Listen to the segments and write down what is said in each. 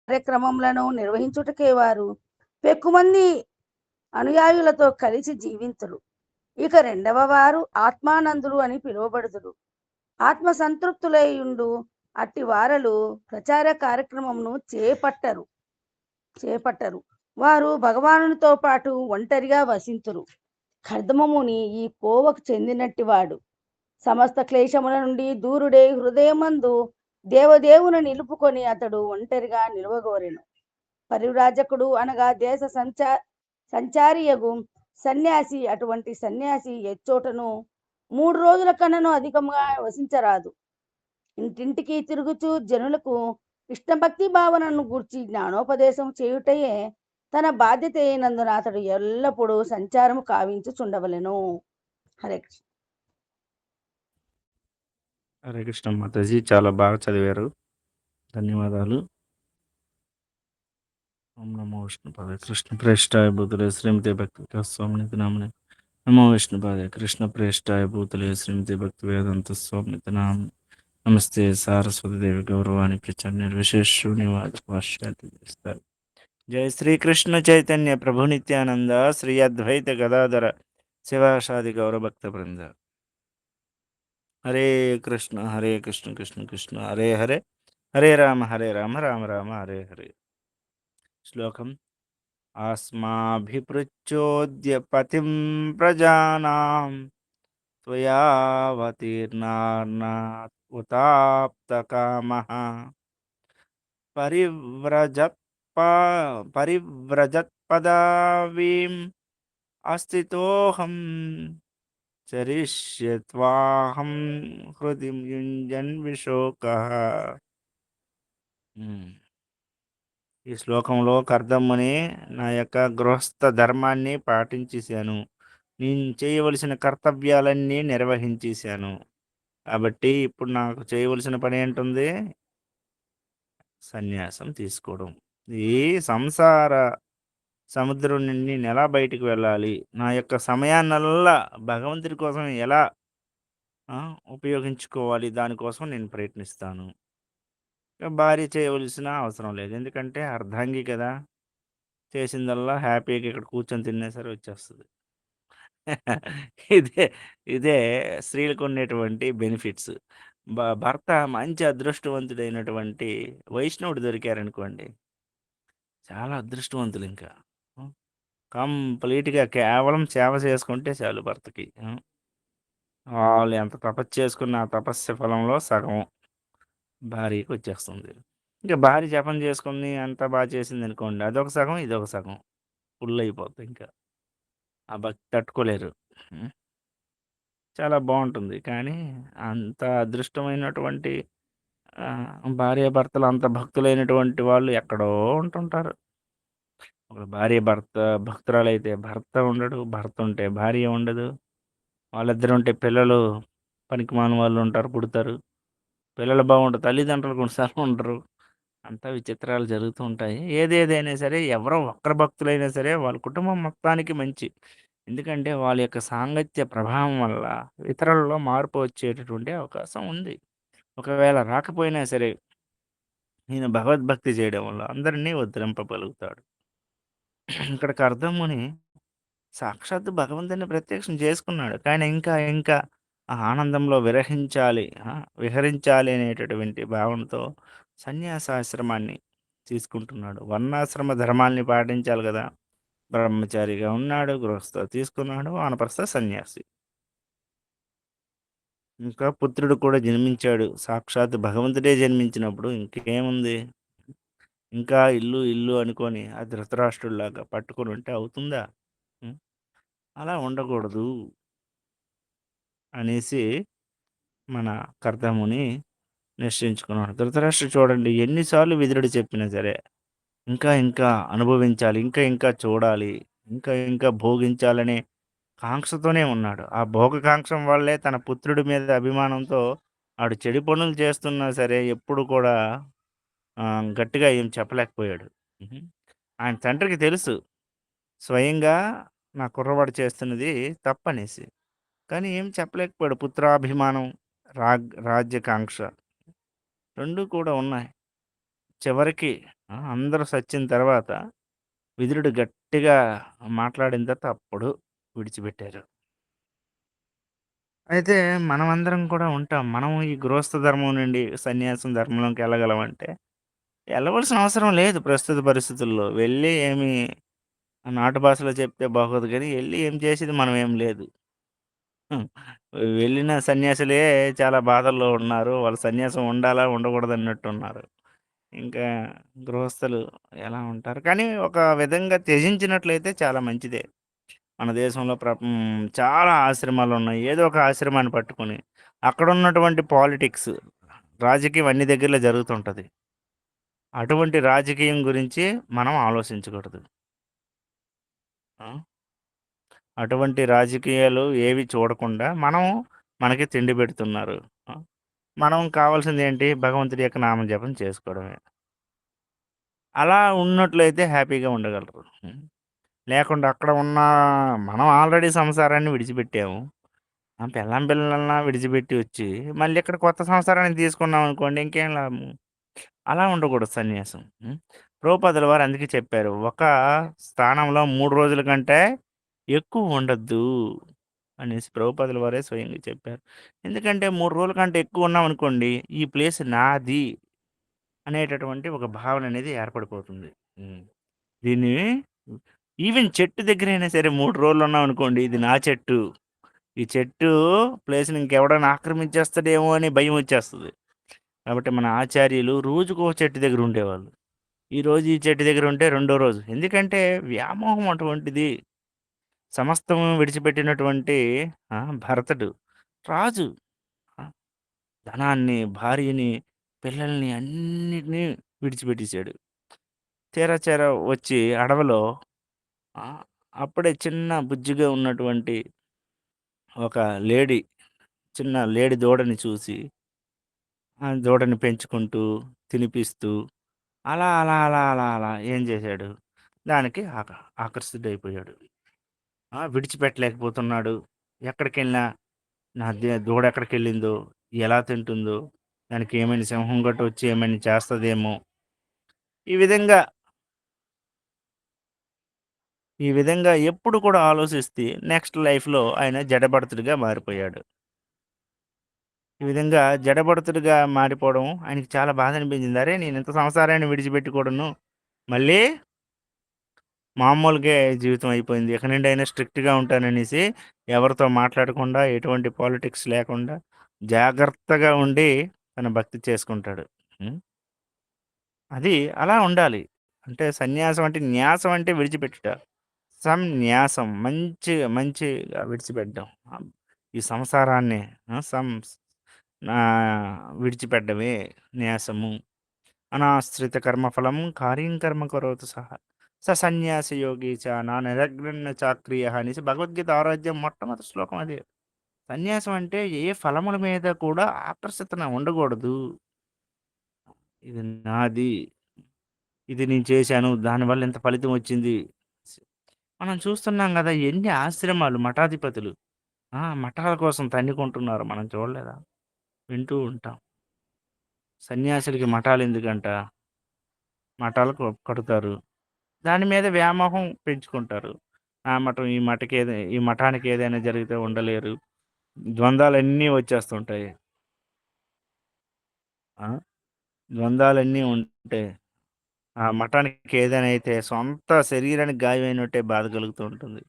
కార్యక్రమములను నిర్వహించుటకే వారు పెక్కుమంది అనుయాయులతో కలిసి జీవింతురు. ఇక రెండవ వారు ఆత్మానందులు అని పిలువబడుదురు. ఆత్మ సంతృప్తులైయుండు అట్టి వారలు ప్రచార కార్యక్రమమును చేపట్టరు. వారు భగవానునితో పాటు ఒంటరిగా వసింతురు. కర్దమముని ఈ కోవకు చెందినట్టివాడు. సమస్త క్లేశముల నుండి దూరుడై హృదయమందు దేవదేవుని నిలుపుకొని అతడు ఒంటరిగా నిలవగోరెను. పరివ్రాజకుడు అనగా దేశ సంచారియగు సన్యాసి. అటువంటి సన్యాసి ఎచ్చోటను 3 రోజుల కన్నను అధికంగా వసించరాదు. ఇంటింటికి తిరుగుచూ జనులకు కృష్ణభక్తి భావనను గూర్చి జ్ఞానోపదేశం చేయుటయే తన బాధ్యత అయినందున అతడు ఎల్లప్పుడూ సంచారము కావించుచుండవలెను. హరే కృష్ణ. హరే కృష్ణ మాతాజీ, చాలా బాగా చదివారు. ధన్యవాదాలు. ఓం నమో విష్ణుపాదాయ కృష్ణ ప్రేష్టాయ భూతలే శ్రీమతి భక్తి స్వామినితి నామని నమో విష్ణుపాదాయ కృష్ణ ప్రేష్టాయ భూతలే శ్రీమతి భక్తి వేదాంత స్వామినితి నామ నమస్తే సారస్వతి దేవి గౌరవాన్ని ప్రచార నిర్విశేష శూన్యవాద భాష్యాలు చేస్తారు. జై శ్రీకృష్ణ చైతన్య ప్రభు నిత్యానంద శ్రీ అద్వైత గదాధర శివాషాది గౌరభక్త బృంద. హరే కృష్ణ కృష్ణ కృష్ణ హరే హరే, హరే రామ రామ రామ హరే హరే. శ్లోకం: ఆస్మాభిపృచ్చోద్య పతిం ప్రజానాం త్వయావతీర్ణార్నాత్ ఉతాప్తకామః పరివ్రజత్పదావీం అస్థితోహం చరిష్యత్వాహం హృది యుంజన్ విశోకః. ఈ శ్లోకంలో కర్దమ్మని నా యొక్క గృహస్థ ధర్మాన్ని పాటించేశాను, నేను చేయవలసిన కర్తవ్యాలన్నీ నిర్వహించేశాను, కాబట్టి ఇప్పుడు నాకు చేయవలసిన పని ఏంటుంది? సన్యాసం తీసుకోవడం. ఈ సంసార సముద్రం నుండి నేను ఎలా బయటికి వెళ్ళాలి, నా యొక్క సమయాన్నల్లా భగవంతుడి కోసం ఎలా ఉపయోగించుకోవాలి, దానికోసం నేను ప్రయత్నిస్తాను. భార్య చేయవలసిన అవసరం లేదు, ఎందుకంటే అర్ధాంగి కదా, చేసిందల్లా హ్యాపీగా ఇక్కడ కూర్చొని తిన్నా సరే వచ్చేస్తుంది. ఇదే ఇదే స్త్రీలకు ఉండేటువంటి బెనిఫిట్స్. భర్త మంచి అదృష్టవంతుడైనటువంటి వైష్ణవుడు దొరికారనుకోండి, చాలా అదృష్టవంతులు. ఇంకా కంప్లీట్గా కేవలం సేవ చేసుకుంటే చాలు భర్తకి. వాళ్ళు ఎంత తపస్సు చేసుకున్న ఆ తపస్సు ఫలంలో సగం భార్యకి వచ్చేస్తుంది. ఇంకా భార్య జపం చేసుకుని అంతా బాగా చేసింది అనుకోండి, అదొక సగం ఇదొక సగం ఫుల్ అయిపోతుంది. ఇంకా ఆ భక్తి తట్టుకోలేరు. చాలా బాగుంటుంది. కానీ అంత అదృష్టమైనటువంటి భార్యాభర్తలు, అంత భక్తులైనటువంటి వాళ్ళు ఎక్కడో ఉంటుంటారు. ఒక భార్య భక్తురాలైతే భర్త ఉండడు, భర్త ఉంటే భార్య ఉండదు, వాళ్ళిద్దరు ఉంటే పిల్లలు పనికిమాలిన వాళ్ళు ఉంటారు, పుడతారు. పిల్లలు బాగుంటారు, తల్లిదండ్రులు కొన్నిసార్లు ఉండరు. అంతా విచిత్రాలు జరుగుతూ ఉంటాయి. ఏదేదైనా సరే, ఎవరో ఒక్కరు భక్తులైనా సరే వాళ్ళ కుటుంబం మొత్తానికి మంచి. ఎందుకంటే వాళ్ళ యొక్క సాంగత్య ప్రభావం వల్ల ఇతరులలో మార్పు వచ్చేటటువంటి అవకాశం ఉంది. ఒకవేళ రాకపోయినా సరే, ఈయన భగవద్భక్తి చేయడం వల్ల అందరినీ ఉద్ధరింపగలుగుతాడు. ఇక్కడికి అర్థముని సాక్షాత్తు భగవంతుని ప్రత్యక్షం చేసుకున్నాడు, కానీ ఇంకా ఇంకా ఆ ఆనందంలో విహరించాలి అనేటటువంటి భావనతో సన్యాసాశ్రమాన్ని తీసుకుంటున్నాడు. వర్ణాశ్రమ ధర్మాల్ని పాటించాలి కదా. బ్రహ్మచారిగా ఉన్నాడు, గృహస్థ తీసుకున్నాడు, వానప్రస్థ సన్యాసి. ఇంకా పుత్రుడు కూడా జన్మించాడు. సాక్షాత్ భగవంతుడే జన్మించినప్పుడు ఇంకేముంది? ఇంకా ఇల్లు ఇల్లు అనుకొని ఆ ధృతరాష్ట్రుడిలాగా పట్టుకొని ఉంటే అవుతుందా? అలా ఉండకూడదు అనేసి మన కర్దముని నిశ్చయించుకున్నాడు. ధృతరాష్ట్రుడు చూడండి, ఎన్నిసార్లు విదురుడు చెప్పినా సరే ఇంకా ఇంకా అనుభవించాలి, ఇంకా ఇంకా చూడాలి, ఇంకా ఇంకా భోగించాలనే కాంక్షతోనే ఉన్నాడు. ఆ భోగకాంక్షం వల్లే తన పుత్రుడి మీద అభిమానంతో ఆడు చెడు పనులు చేస్తున్నా సరే ఎప్పుడు కూడా గట్టిగా ఏం చెప్పలేకపోయాడు. ఆయన తండ్రికి తెలుసు స్వయంగా నా కుర్రవాడు చేస్తున్నది తప్పనేసి, కానీ ఏం చెప్పలేకపోయాడు. పుత్రాభిమానం, రాజ్యకాంక్ష 2 కూడా ఉన్నాయి. చివరికి అందరూ సచ్చిన తర్వాత విదురుడు గట్టిగా మాట్లాడిన తర్వాత అప్పుడు విడిచిపెట్టారు. అయితే మనమందరం కూడా ఉంటాం. మనం ఈ గృహస్థ ధర్మం నుండి సన్యాసం ధర్మంలోకి ఎళ్ళగలమంటే, ఎళ్ళవలసిన అవసరం లేదు ప్రస్తుత పరిస్థితుల్లో. వెళ్ళి ఏమి నాటు భాషలో చెప్తే బాగోదు గానీ, ఎళ్లి ఏం చేసేది మనం ఏం లేదు. హ్మ్. వెళ్ళిన సన్యాసులే చాలా బాధల్లో ఉన్నారు. వాళ్ళు సన్యాసం ఉండాలా? ఉండకూడదన్నట్టున్నారు. ఇంకా గృహస్థులు ఎలా ఉంటారు? కానీ ఒక విధంగా త్యజించినట్లయితే చాలా మంచిదే. మన దేశంలో చాలా ఆశ్రమాలున్నాయి. ఏదో ఒక ఆశ్రమాన్ని పట్టుకొని, అక్కడున్నటువంటి పాలిటిక్స్, రాజకీయం అన్ని దగ్గరలో జరుగుతుంటది. అటువంటి రాజకీయం గురించి మనం ఆలోచించకూడదు. ఆ! అటువంటి రాజకీయాలు ఏవి చూడకుండా మనకి తిండి పెడుతున్నారు. ఆ! మనం కావాల్సిందేంటి? భగవంతుడి యొక్క నామజపం చేసుకోవడమే. అలా ఉన్నట్లయితే హ్యాపీగా ఉండగలరు. లేకుండా అక్కడ ఉన్న మనం ఆల్రెడీ సంసారాన్ని విడిచిపెట్టాము. పెళ్ళాం పిల్లలన్నా విడిచిపెట్టి వచ్చి, మళ్ళీ ఇక్కడ కొత్త సంసారాన్ని తీసుకున్నామనుకోండి ఇంకేం లాభం? అలా ఉండకూడదు సన్యాసం. ప్రభుపాదుల వారు అందుకే చెప్పారు. ఒక స్థానంలో 3 రోజుల కంటే ఎక్కువ ఉండొద్దు అనేసి ప్రభుపాదుల వారే స్వయంగా చెప్పారు. ఎందుకంటే 3 రోజుల కంటే ఎక్కువ ఉన్నామనుకోండి, ఈ ప్లేస్ నాది అనేటటువంటి ఒక భావన అనేది ఏర్పడిపోతుంది. హ్మ్. దీన్ని ఈవెన్ చెట్టు దగ్గరైనా సరే 3 రోజులు ఉన్నామనుకోండి, ఇది నా చెట్టు. ఈ చెట్టు ప్లేస్‌ని ఇంకెవడన్నా ఆక్రమించేస్తాడేమో అని భయమొచ్చేస్తది. కాబట్టి మన ఆచార్యులు రోజుకో చెట్టు దగ్గర ఉండేవాళ్ళు. ఈరోజు ఈ చెట్టు దగ్గర ఉంటే రెండో రోజు. ఎందుకంటే వ్యామోహం అటువంటిది. సమస్తం విడిచిపెట్టినటువంటి భరతుడు రాజు. ఆ! ధనాన్ని, భార్యని, పిల్లల్ని అన్నిటిని విడిచిపెట్టేసాడు. తీరా వచ్చి అడవిలో ఆహ్, అప్పుడే చిన్న బుజ్జిగా ఉన్నటువంటి ఒక లేడీ, చిన్న లేడి దూడని చూసి, ఆ దూడని పెంచుకుంటూ, తినిపిస్తూ అలా ఏం చేశాడు? దానికి ఆకర్షితుడైపోయాడు. విడిచిపెట్టలేకపోతున్నాడు. ఎక్కడికెళ్ళినా నా దూడ ఎక్కడికెళ్ళిందో, ఎలా తింటుందో, దానికి ఏమైనా సింహం గట్ట వచ్చి ఏమైనా చేస్తదేమో, ఈ విధంగా ఈ విధంగా ఎప్పుడు కూడా ఆలోచిస్తే నెక్స్ట్ లైఫ్‌లో ఆయన జడభరతుడిగా మారిపోయాడు. ఈ విధంగా జడభరతుడిగా మారిపోవడం ఆయనకి చాలా బాధ అనిపించింది. అరే! నేనింత సంసారాన్ని విడిచిపెట్టి కూడాను మళ్ళీ మామూలుగే జీవితం అయిపోయింది. ఇక నుండైనా స్ట్రిక్ట్‌గా ఉంటాననేసి ఎవరితో మాట్లాడకుండా, ఎటువంటి పాలిటిక్స్ లేకుండా జాగ్రత్తగా ఉండి తన భక్తి చేసుకుంటాడు. హ్మ్. అది అలా ఉండాలి. అంటే సన్యాసం అంటే న్యాసం అంటే విడిచిపెట్టుట. సంన్యాసం మంచిగా విడిచిపెట్టడం. ఈ సంసారాన్ని ఆ! విడిచిపెట్టడమే న్యాసము. అనాశ్రిత కర్మఫలం కార్యం కర్మ కరోతు సన్యాసి యోగి చ నా నిరగ్రన్న చాక్రియ అనేసి భగవద్గీత ఆరాధ్యం మొట్టమొదటి శ్లోకం అదే. సన్యాసం అంటే ఏ ఫలముల మీద కూడా ఆకర్షితన ఉండకూడదు. ఇది నాది. ఇది నేను చేశాను. దానివల్ల ఇంత ఫలితం వచ్చింది. మనం చూస్తున్నాం గదా! ఎన్ని ఆశ్రమాలు, మఠాధిపతులు మఠాల కోసం తన్నుకుంటున్నారు. మనం చూడలేదా? వింటూ ఉంటాం. సన్యాసులకి మఠాలెందుకంట? మఠాలు కడుతారు. దాని మీద వ్యామోహం పెంచుకుంటారు. ఆ మఠం ఈ మఠానికి ఏదైనా జరిగితే ఉండలేరు. ద్వంద్వాలన్నీ వచ్చేస్తుంటాయి. ఆ! ద్వంద్వాలన్నీ ఉంటే ఆ మఠానికి ఏదైనా అయితే సొంత శరీరానికి గాయమైనట్టే బాధ కలుగుతూ ఉంటుంది.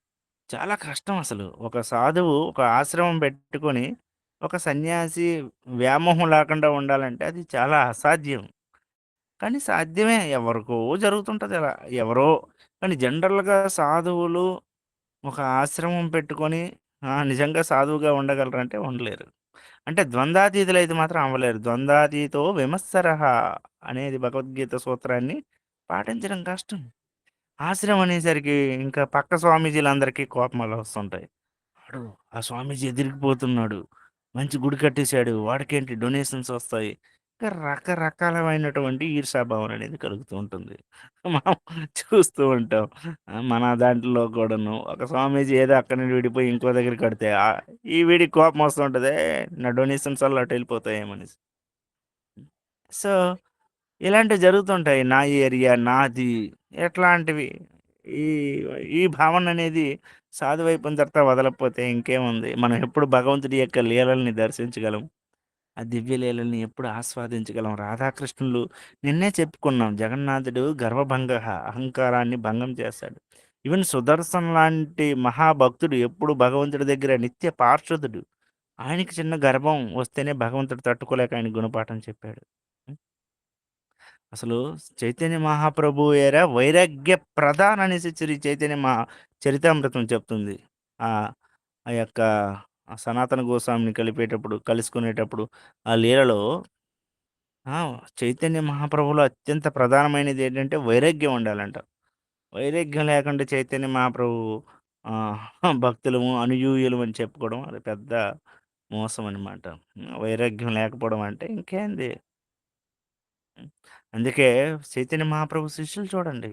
చాలా కష్టం అసలు. ఒక సాధువు ఒక ఆశ్రమం పెట్టుకొని, ఒక సన్యాసి వ్యామోహం లేకుండా ఉండాలంటే అది చాలా అసాధ్యం. కానీ సాధ్యమే. ఎవరికో జరుగుతుంటది అలా. ఎవరో కానీ జనరల్‌గా సాధువులు ఒక ఆశ్రమం పెట్టుకొని నిజంగా సాధువుగా ఉండగలరంటే ఉండలేరు. అంటే ద్వంద్వాతీతులైతే మాత్రం అవ్వలేరు. ద్వంద్వాతీతో విమత్సరః అనేది భగవద్గీత సూత్రాన్ని పాటించడం కష్టం. ఆశ్రమం అనేసరికి ఇంకా పక్క స్వామీజీలందరికీ కోపమలా వస్తుంటాయి. వాడు ఆ స్వామీజీ ఎదిరిగిపోతున్నాడు. మంచి గుడి కట్టేసాడు. వాడికేంటి డొనేషన్స్ వస్తాయి. ఇంకా రకరకాలమైనటువంటి ఈర్ష్యాభావం అనేది కలుగుతూ ఉంటుంది. మనం చూస్తూ ఉంటాం. మన దాంట్లో కూడాను ఒక స్వామీజీ ఏదో అక్కడి నుండి విడిపోయి ఇంకో దగ్గర కడితే ఈ వీడికి కోపం వస్తుంటది. నా డొనేషన్స్ వల్ల అటెళ్ళిపోతాయేమనేసి. సో, ఇలాంటివి జరుగుతుంటాయి. నా ఏరియా, నాది ఎట్లాంటివి. ఈ ఈ భావననేది సాధువైపోయిన తర్వాత వదలకపోతే ఇంకేముంది. మనం ఎప్పుడు భగవంతుడి యొక్క లీలల్ని దర్శించగలం. ఆ దివ్య లీలల్ని ఎప్పుడు ఆస్వాదించగలం. రాధాకృష్ణులు నిన్నే చెప్పుకున్నాం. జగన్నాథుడు అహంకారాన్ని భంగం చేస్తాడు. ఈవెన్ సుదర్శన్ లాంటి మహాభక్తుడు ఎప్పుడు భగవంతుడి దగ్గర నిత్య పార్షదుడు. ఆయనకి చిన్న గర్వం వస్తేనే భగవంతుడు తట్టుకోలేక ఆయనకి గుణపాఠం చెప్పాడు. హ్మ్. అసలు చైతన్య మహాప్రభు ఏరా వైరాగ్య ప్రధాన్ అనేసి చైతన్య చరితామృతం చెప్తుంది. ఆ ఆ యొక్క సనాతన గోస్వామిని కలుసుకునేటప్పుడు ఆ లీలలో ఆ! చైతన్య మహాప్రభువులో అత్యంత ప్రధానమైనది ఏంటంటే వైరాగ్యం ఉండాలంట. వైరాగ్యం లేకుండా చైతన్య మహాప్రభు ఆహ్, భక్తులము, అనుయూయులం అని చెప్పుకోవడం అది పెద్ద మోసం అనమాట. వైరాగ్యం లేకపోవడం అంటే ఇంకేంది. హ్మ్. అందుకే చైతన్య మహాప్రభు శిష్యులు చూడండి.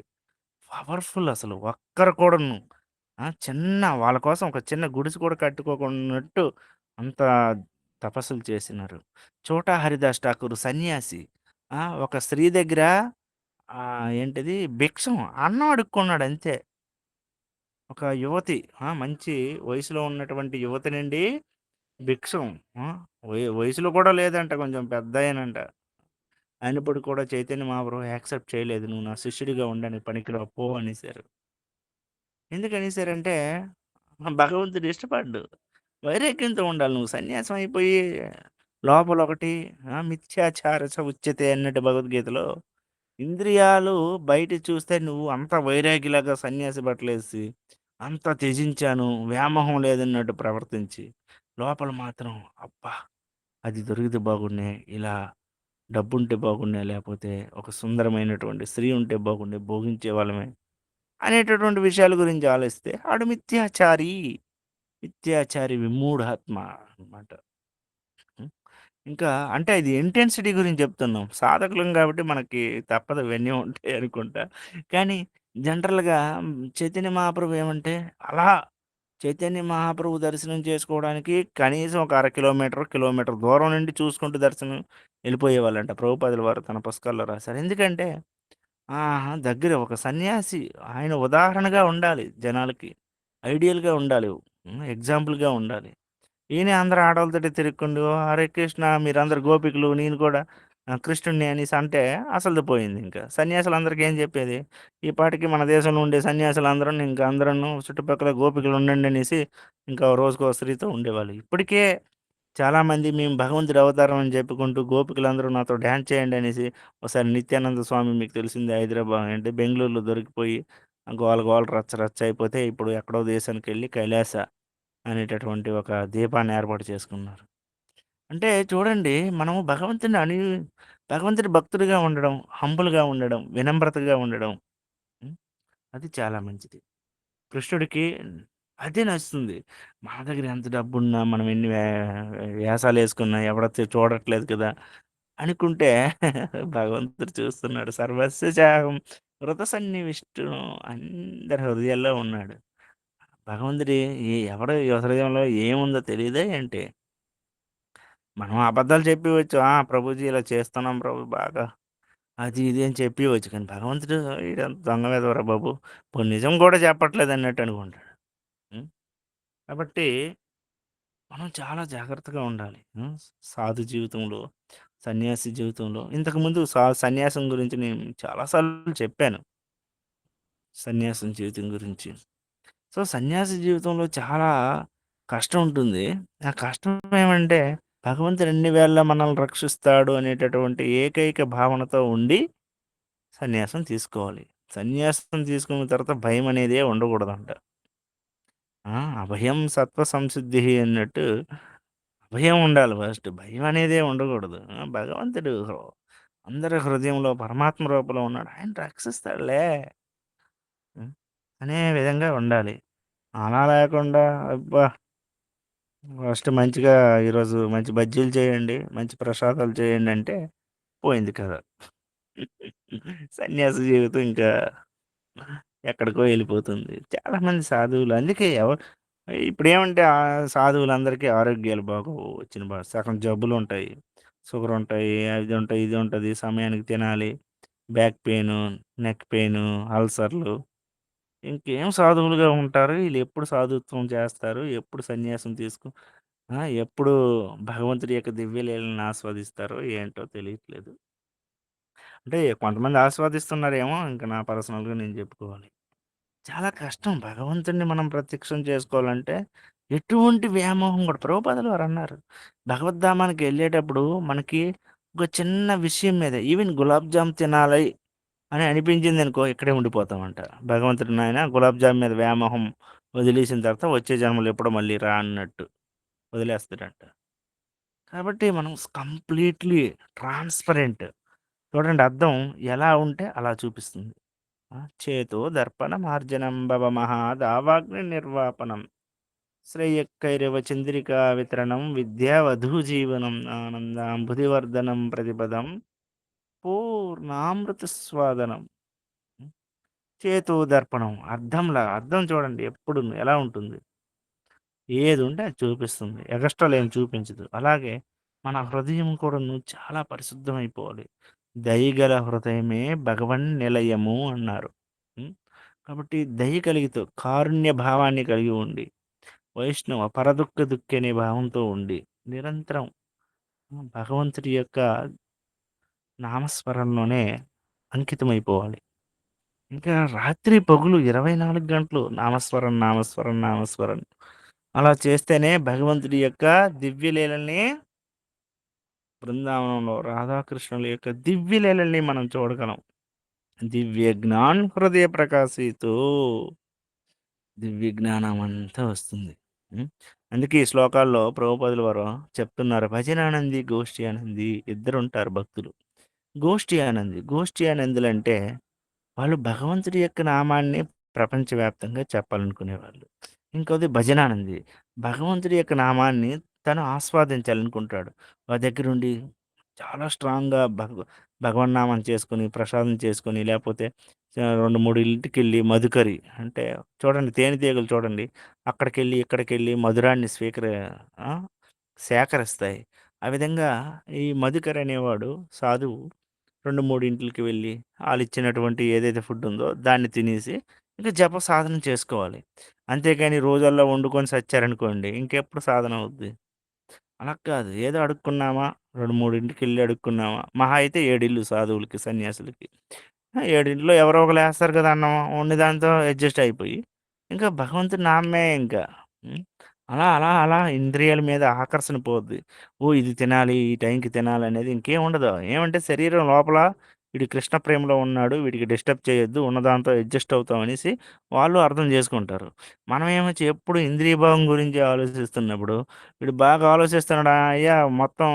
పవర్‌ఫుల్ అసలు. ఒక్కరు కూడాను వాళ్ళ కోసం ఒక చిన్న గుడిసె కూడా కట్టుకోకున్నట్టు అంత తపస్సులు చేసినారు. చోటా హరిదాస్ ఠాకూర్ సన్యాసి. ఒక స్త్రీ దగ్గర ఏంటిది భిక్షం అన్నం అడుక్కున్నాడు అంతే. ఒక యువతి మంచి వయసులో ఉన్నటువంటి యువతినండి భిక్షం. ఆ! వయసులో కూడా లేదంట, కొంచెం పెద్దాయనంట. అయినప్పటికి కూడా చైతన్య మహాప్రభు యాక్సెప్ట్ చేయలేదు. "నువ్వు నా శిష్యుడిగా ఉండడానికి పనికిరావు పో" అనేసారు. ఎందుకనేసారంటే భగవంతుడు ఇష్టపడడు. వైరాగ్యంతో ఉండాలి. నువ్వు సన్యాసం అయిపోయి లోపలొకటి మిథ్యాచార చ ఉచ్యతే అన్నట్టు భగవద్గీతలో. ఇంద్రియాలు బయట చూస్తే నువ్వు అంత వైరాగిలాగా సన్యాసి బట్టలేసి, అంత త్యజించాను, వ్యామోహం లేదన్నట్టు ప్రవర్తించి, లోపల మాత్రం అబ్బా! అది దొరికితే బాగున్నే, ఇలా డబ్బుంటే బాగున్నే, లేపోతే ఒక సుందరమైనటువంటి స్త్రీ ఉంటే బాగుండే, భోగించేవాళ్ళమే అనేటటువంటి విషయాల గురించి ఆలోచిస్తే ఆడు మిథ్యాచారి. మిథ్యాచారి విమూఢాత్మ అనమాట. హ్మ్. ఇంకా అంటే ఇది ఇంటెన్సిటీ గురించి చెప్తున్నాం. సాధకులం కాబట్టి మనకి తప్పదు ఇవన్నీ ఉంటాయి అనుకుంటా. కానీ జనరల్‌గా చైతన్య మహాప్రభు ఏమంటే అలా చైతన్య మహాప్రభు దర్శనం చేసుకోవడానికి కనీసం ఒక అర కిలోమీటర్, కిలోమీటర్ దూరం నుండి చూసుకుంటూ దర్శనం ఎళ్ళిపోయేవాళ్ళంట. ప్రభుపాదుల వారు తన పుస్తకాల్లో రాశారు. ఎందుకంటే దగ్గర ఒక సన్యాసి ఆయన ఉదాహరణగా ఉండాలి జనాలకి. ఐడియల్‌గా ఉండాలి. ఎగ్జాంపుల్‌గా ఉండాలి. ఈయనే అందరు ఆడోళ్ళతోటి తిరుక్కుంటూ హరే కృష్ణ మీరందరూ గోపికలు నేను కూడా కృష్ణుడిని అనేసి అంటే అసలుది పోయిందింక. సన్యాసులందరికి ఏం చెప్పేది? ఈ పాటికి మన దేశంలో ఉండే సన్యాసులందరూ ఇంక అందరూను చుట్టుపక్కల గోపికలు ఉండండి అనేసి ఇంకా రోజుకో స్త్రీతో ఉండేవాళ్ళు. ఇప్పటికే చాలామంది మేము భగవంతుడి అవతారం అని చెప్పుకుంటూ గోపికలందరూ నాతో డాన్స్ చేయండి అనేసి ఒకసారి నిత్యానంద స్వామి మీకు తెలిసిందే హైదరాబాద్ అంటే బెంగుళూరులో దొరికిపోయి గోల గోల రచ్చ రచ్చ అయిపోతే ఇప్పుడు ఎక్కడో దేశానికెళ్ళి కైలాస అనేటటువంటి ఒక దీపాన్ని ఏర్పాటు చేసుకున్నారు. అంటే చూడండి మనము భగవంతుడి భక్తుడిగా ఉండడం, హంబుల్‌గా ఉండడం, వినమ్రతగా ఉండడం. హ్మ్. అది చాలా మంచిది. కృష్ణుడికి అదే నచ్చుతుంది. మన దగ్గర ఎంత డబ్బున్నా, మనం ఎన్ని వేషాలేసుకున్నా ఎవడొచ్చి చూడట్లేదు కదా! అనుకుంటే భగవంతుడు చూస్తున్నాడు. సర్వస్య చాహం కృత సన్నివిష్టం అందరి హృదయాల్లో ఉన్నాడు. భగవంతుడి ఎవడి హృదయంలో ఏముందో తెలీదా ఏంటి? మనం అబద్ధాలు చెప్పియవచ్చు. ప్రభుజీ ఇలా చేస్తున్నాం ప్రభు బాగా అది ఇది అని చెప్పియవచ్చు. కానీ భగవంతుడు ఈడెంత దొంగ వెధవరా బాబు! పోనీ నిజం కూడా చెప్పట్లేదు అన్నట్టు అనుకుంటాడు. హ్మ్. కాబట్టి మనం చాలా జాగ్రత్తగా ఉండాలి. సాధు జీవితంలో, సన్యాసి జీవితంలో ఇంతకుముందు సన్యాసం గురించి నేను చాలా సార్లు చెప్పాను. సన్యాసం జీవితం గురించి. సో, సన్యాసి జీవితంలో చాలా కష్టం ఉంటుంది. ఆ కష్టం ఏమంటే భగవంతుడు అన్ని వేళలా మనల్ని రక్షిస్తాడు అనేటటువంటి ఏకైక భావనతో ఉండి సన్యాసం తీసుకోవాలి. సన్యాసం తీసుకున్న తర్వాత భయం అనేదే ఉండకూడదంట. అభయం సత్వ సంసిద్ధిః అన్నట్టు అభయం ఉండాలి ఫస్ట్. భయం అనేదే ఉండకూడదు. భగవంతుడు అందరి హృదయంలో పరమాత్మ రూపంలో ఉన్నాడు. ఆయన రక్షిస్తాడులే. హ్మ్. అనే విధంగా ఉండాలి. అలా లేకుండా అబ్బా! ఫస్ట్ మంచిగా ఈరోజు మంచి బజ్జీలు చేయండి, మంచి ప్రసాదాలు చేయండి అంటే పోయింది కథ. సన్యాసి జీవితం ఇంకా ఎక్కడికో ఎళ్ళిపోతుంది. చాలామంది సాధువులు అందుకే ఇప్పుడేమంటే సాధువులందరికీ ఆరోగ్యాలు బాగోవు. సగం జబ్బులుంటాయి. షుగరుంటాయి, అది ఉంటాయి, ఇది ఉంటది, సమయానికి తినాలి, బ్యాక్ పెయిను, నెక్ పెయిను, అల్సర్‌లు. ఇంకేం సాధువులుగా ఉంటారు. ఈళ్ళెప్పుడు సాధుత్వం చేస్తారు, ఎప్పుడు సన్యాసం ఎప్పుడు భగవంతుడి యొక్క దివ్య లీలలను ఆస్వాదిస్తారో ఏంటో తెలియట్లేదు. అంటే కొంతమంది ఆస్వాదిస్తున్నారేమో, ఇంక నా పర్సనల్‌గా నేను చెప్పుకోవాలి. చాలా కష్టం భగవంతుడిని మనం ప్రత్యక్షం చేసుకోవాలంటే, ఎటువంటి వ్యామోహం కూడా ప్రభుపాదులు వారన్నారు. భగవద్ధామానికి ఎళ్ళేటప్పుడు మనకి ఒక చిన్న విషయం మీద ఈవెన్ గులాబ్ జామ్ తినాలి అని అనిపించిందనుకో ఇక్కడే ఉండిపోతామంట. భగవంతుడు నాయన గులాబ్ జామ్ మీద వ్యామోహం వదిలేసిన తర్వాత వచ్చే జన్మలో ఎప్పుడో మళ్ళీ రా అన్నట్టు వదిలేస్తాడంట. కాబట్టి మనం కంప్లీట్‌లీ ట్రాన్స్‌పరెంట్. చూడండి అద్దం ఎలా ఉంటే అలా చూపిస్తుంది. చేతో దర్పణమార్జనం భవ మహాదావాగ్ని నిర్వాపనం శ్రేయక్కైరవ చంద్రికా వితరణం విద్యావధూజీవనం ఆనందాంబుధివర్ధనం ప్రతిపదం పూర్ణామృత స్వాదనం. చేతో దర్పణం అద్దం చూడండి ఎప్పుడు ఎలా ఉంటుంది, ఏది ఉంటే అది చూపిస్తుంది, ఎగస్ట్రాలు ఏం చూపించదు. అలాగే మన హృదయం కూడాను చాలా పరిశుద్ధమైపోవాలి. దయగల హృదయమే భగవన్ నిలయము అన్నారు. ఉం? కాబట్టి దయ కలిగితే కారుణ్య భావాన్ని కలిగి ఉండి వైష్ణవ పరదుఃఖ దుఃఖి అనే భావంతో ఉండి నిరంతరం భగవంతుడి యొక్క నామస్మరణలోనే అంకితమైపోవాలి. ఇంకా రాత్రి పగులు 24 గంటలు నామస్మరణ, నామస్మరణ, నామస్మరణ. అలా చేస్తేనే భగవంతుడి యొక్క దివ్య లీలల్ని బృందావనంలో రాధాకృష్ణుల యొక్క దివ్య లీలల్ని మనం చూడగలం. దివ్య జ్ఞాన్ హృదయ ప్రకాశితో దివ్య జ్ఞానం అంతా వస్తుంది. హ్మ్. అందుకే ఈ శ్లోకాల్లో ప్రభుపాదుల వారు చెప్తున్నారు. భజనానంది, గోష్ఠి ఆనంది ఇద్దరుంటారు భక్తులు. గోష్ఠి ఆనందులంటే వాళ్ళు భగవంతుడి యొక్క నామాన్ని ప్రపంచవ్యాప్తంగా చెప్పాలనుకునేవాళ్ళు. ఇంకోది భజనానంది. భగవంతుడి యొక్క నామాన్ని తను ఆస్వాదించాలనుకుంటాడు. వారి దగ్గరుండి చాలా స్ట్రాంగ్‌గా భగవన్నామం చేసుకొని, ప్రసాదం చేసుకొని, లేపోతే 2, 3 ఇంటికెళ్ళి మధుకరి అంటే చూడండి తేనెటీగలు చూడండి. అక్కడికెళ్ళి, ఇక్కడికెళ్ళి మధురాన్ని ఆ! సేకరిస్తాయి. ఆ విధంగా ఈ మధుకరి అనేవాడు సాధువు 2, 3 ఇంట్లకి వెళ్ళి ఆళ్ళిచ్చినటువంటి ఏదైతే ఫుడ్ ఉందో దాన్ని తినేసి, ఇంక జప సాధన చేసుకోవాలి. అంతేగాని రోజల్లా వండుకొని సచ్చారనుకోండి ఇంకెప్పుడు సాధన అవుద్ది? అలా కాదు. ఏదో అడుక్కున్నామా, 2, 3 ఇంటికెళ్ళి అడుక్కున్నామా, మహా అయితే 7 ఇళ్ళు సాధువులకి, సన్యాసులకి. 7 ఎవరో ఒకళ్ళేస్తారు కదా అన్నం. వండిన దాంతో అడ్జస్ట్ అయిపోయి, ఇంకా భగవంతుడి నామమే ఇంకా. హ్మ్. అలా ఇంద్రియాల మీద ఆకర్షణ పోద్ది. ఓహ్! ఇది తినాలి, ఈ టైంకి తినాలనేది ఇంకేం ఉండదు. ఏమంటే శరీరం లోపల వీడు కృష్ణ ప్రేమలో ఉన్నాడు, వీడికి డిస్టర్బ్ చేయొద్దు, ఉన్నదాంతో అడ్జస్ట్ అవుతాం అనేసి వాళ్ళు అర్థం చేసుకుంటారు. మనమేమొచ్చి ఎప్పుడు ఇంద్రియ భోగం గురించి ఆలోచిస్తున్నప్పుడు, వీడు బాగా ఆలోచిస్తున్నాడు. అయ్యా మొత్తం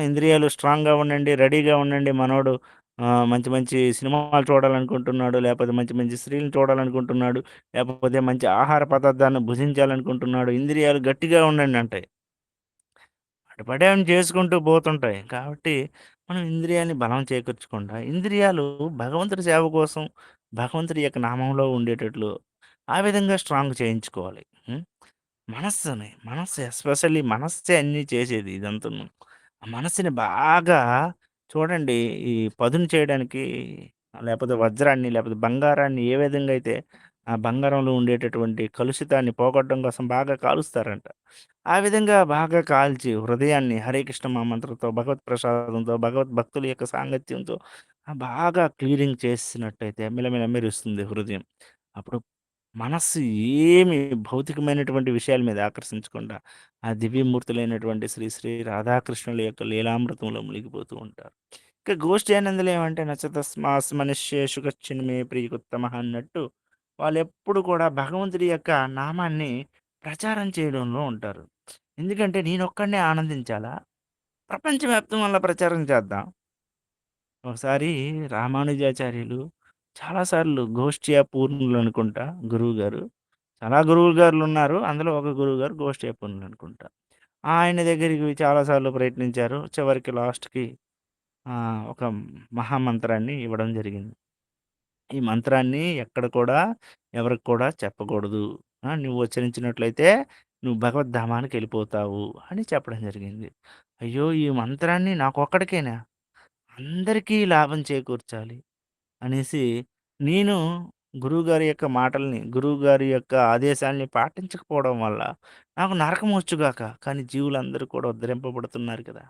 ఇంద్రియాలు స్ట్రాంగ్‌గా ఉండండి, రెడీగా ఉండండి మనోడు మంచి మంచి సినిమాలు చూడాలనుకుంటున్నాడు. లేపోతే మంచి మంచి స్త్రీలను చూడాలనుకుంటున్నాడు. లేకపోతే మంచి ఆహార పదార్థాన్ని భుజించాలనుకుంటున్నాడు. ఇంద్రియాలు గట్టిగా ఉండండి అంటాయి. పడపడేం చేసుకుంటూ పోతుంటాయి. కాబట్టి మనం ఇంద్రియాల్ని బలం చేకూర్చకుండా, ఇంద్రియాలు భగవంతుడి సేవ కోసం, భగవంతుడి యొక్క నామంలో ఉండేటట్లు ఆ విధంగా స్ట్రాంగ్ చేయించుకోవాలి. హ్మ్. మనస్సు ఎస్పెషల్లీ మనస్సే అన్నీ చేసేది ఇదంతాను. ఆ మనస్సుని బాగా చూడండి ఈ పదును చేయడానికి లేపోతే వజ్రాన్ని, లేపోతే బంగారాన్ని ఏ విధంగా అయితే ఆ బంగారంలో ఉండేటటువంటి కలుషితాన్ని పోగొట్టడం కోసం బాగా కాలుస్తారంట. ఆ విధంగా బాగా కాల్చి హృదయాన్ని హరే కృష్ణ మహామంత్రంతో, భగవత్ ప్రసాదంతో, భగవత్ భక్తుల యొక్క సాంగత్యంతో బాగా క్లీనింగ్ చేసినట్టయితే మిలమిల మెరుస్తుంది హృదయం. అప్పుడు మనస్సు ఏమి భౌతికమైనటువంటి విషయాల మీద ఆకర్షించకుండా, ఆ దివ్యమూర్తులైనటువంటి శ్రీ శ్రీ రాధాకృష్ణుల యొక్క లీలామృతంలో మునిగిపోతూ ఉంటారు. ఇక గోష్ఠి ఆనందులు ఏమంటే నచతస్మాస్ మనుష్యేషు కశ్చిన్మే ప్రియకుత్తమః అన్నట్టు వాళ్ళెప్పుడు కూడా భగవంతుడి యొక్క నామాన్ని ప్రచారం చేయడంలో ఉంటారు. ఎందుకంటే నేనొక్కడినే ఆనందించాలా? ప్రపంచవ్యాప్తం వల్ల ప్రచారం చేద్దాం. ఒకసారి రామానుజాచార్యులు చాలా సార్లు గోష్ఠియా పూర్ణులనుకుంటా గురువుగారు. చాలా గురువు గారులున్నారు. అందులో ఒక గురువుగారు గోష్ఠియా పూర్ణులనుకుంటా. ఆయన దగ్గరికి చాలా సార్లు ప్రయత్నించారు. చివరికి లాస్ట్‌కి ఒక మహామంత్రాన్ని ఇవ్వడం జరిగింది. ఈ మంత్రాన్ని ఎక్కడ కూడా ఎవరికి కూడా చెప్పకూడదు. నువ్వు ఉచ్చరించినట్లయితే నువ్వు భగవద్ధామానికెళ్ళిపోతావు అని చెప్పడం జరిగింది. అయ్యో! ఈ మంత్రాన్ని నాకొక్కడికేనా? అందరికీ లాభం చేకూర్చాలి అనేసి నేను గురువుగారి యొక్క మాటల్ని, గురువుగారి యొక్క ఆదేశాల్ని పాటించకపోవడం వల్ల నాకు నరకమొచ్చుగాక, కానీ జీవులందరూ కూడా ఉద్ధరింపబడుతున్నారు కదా!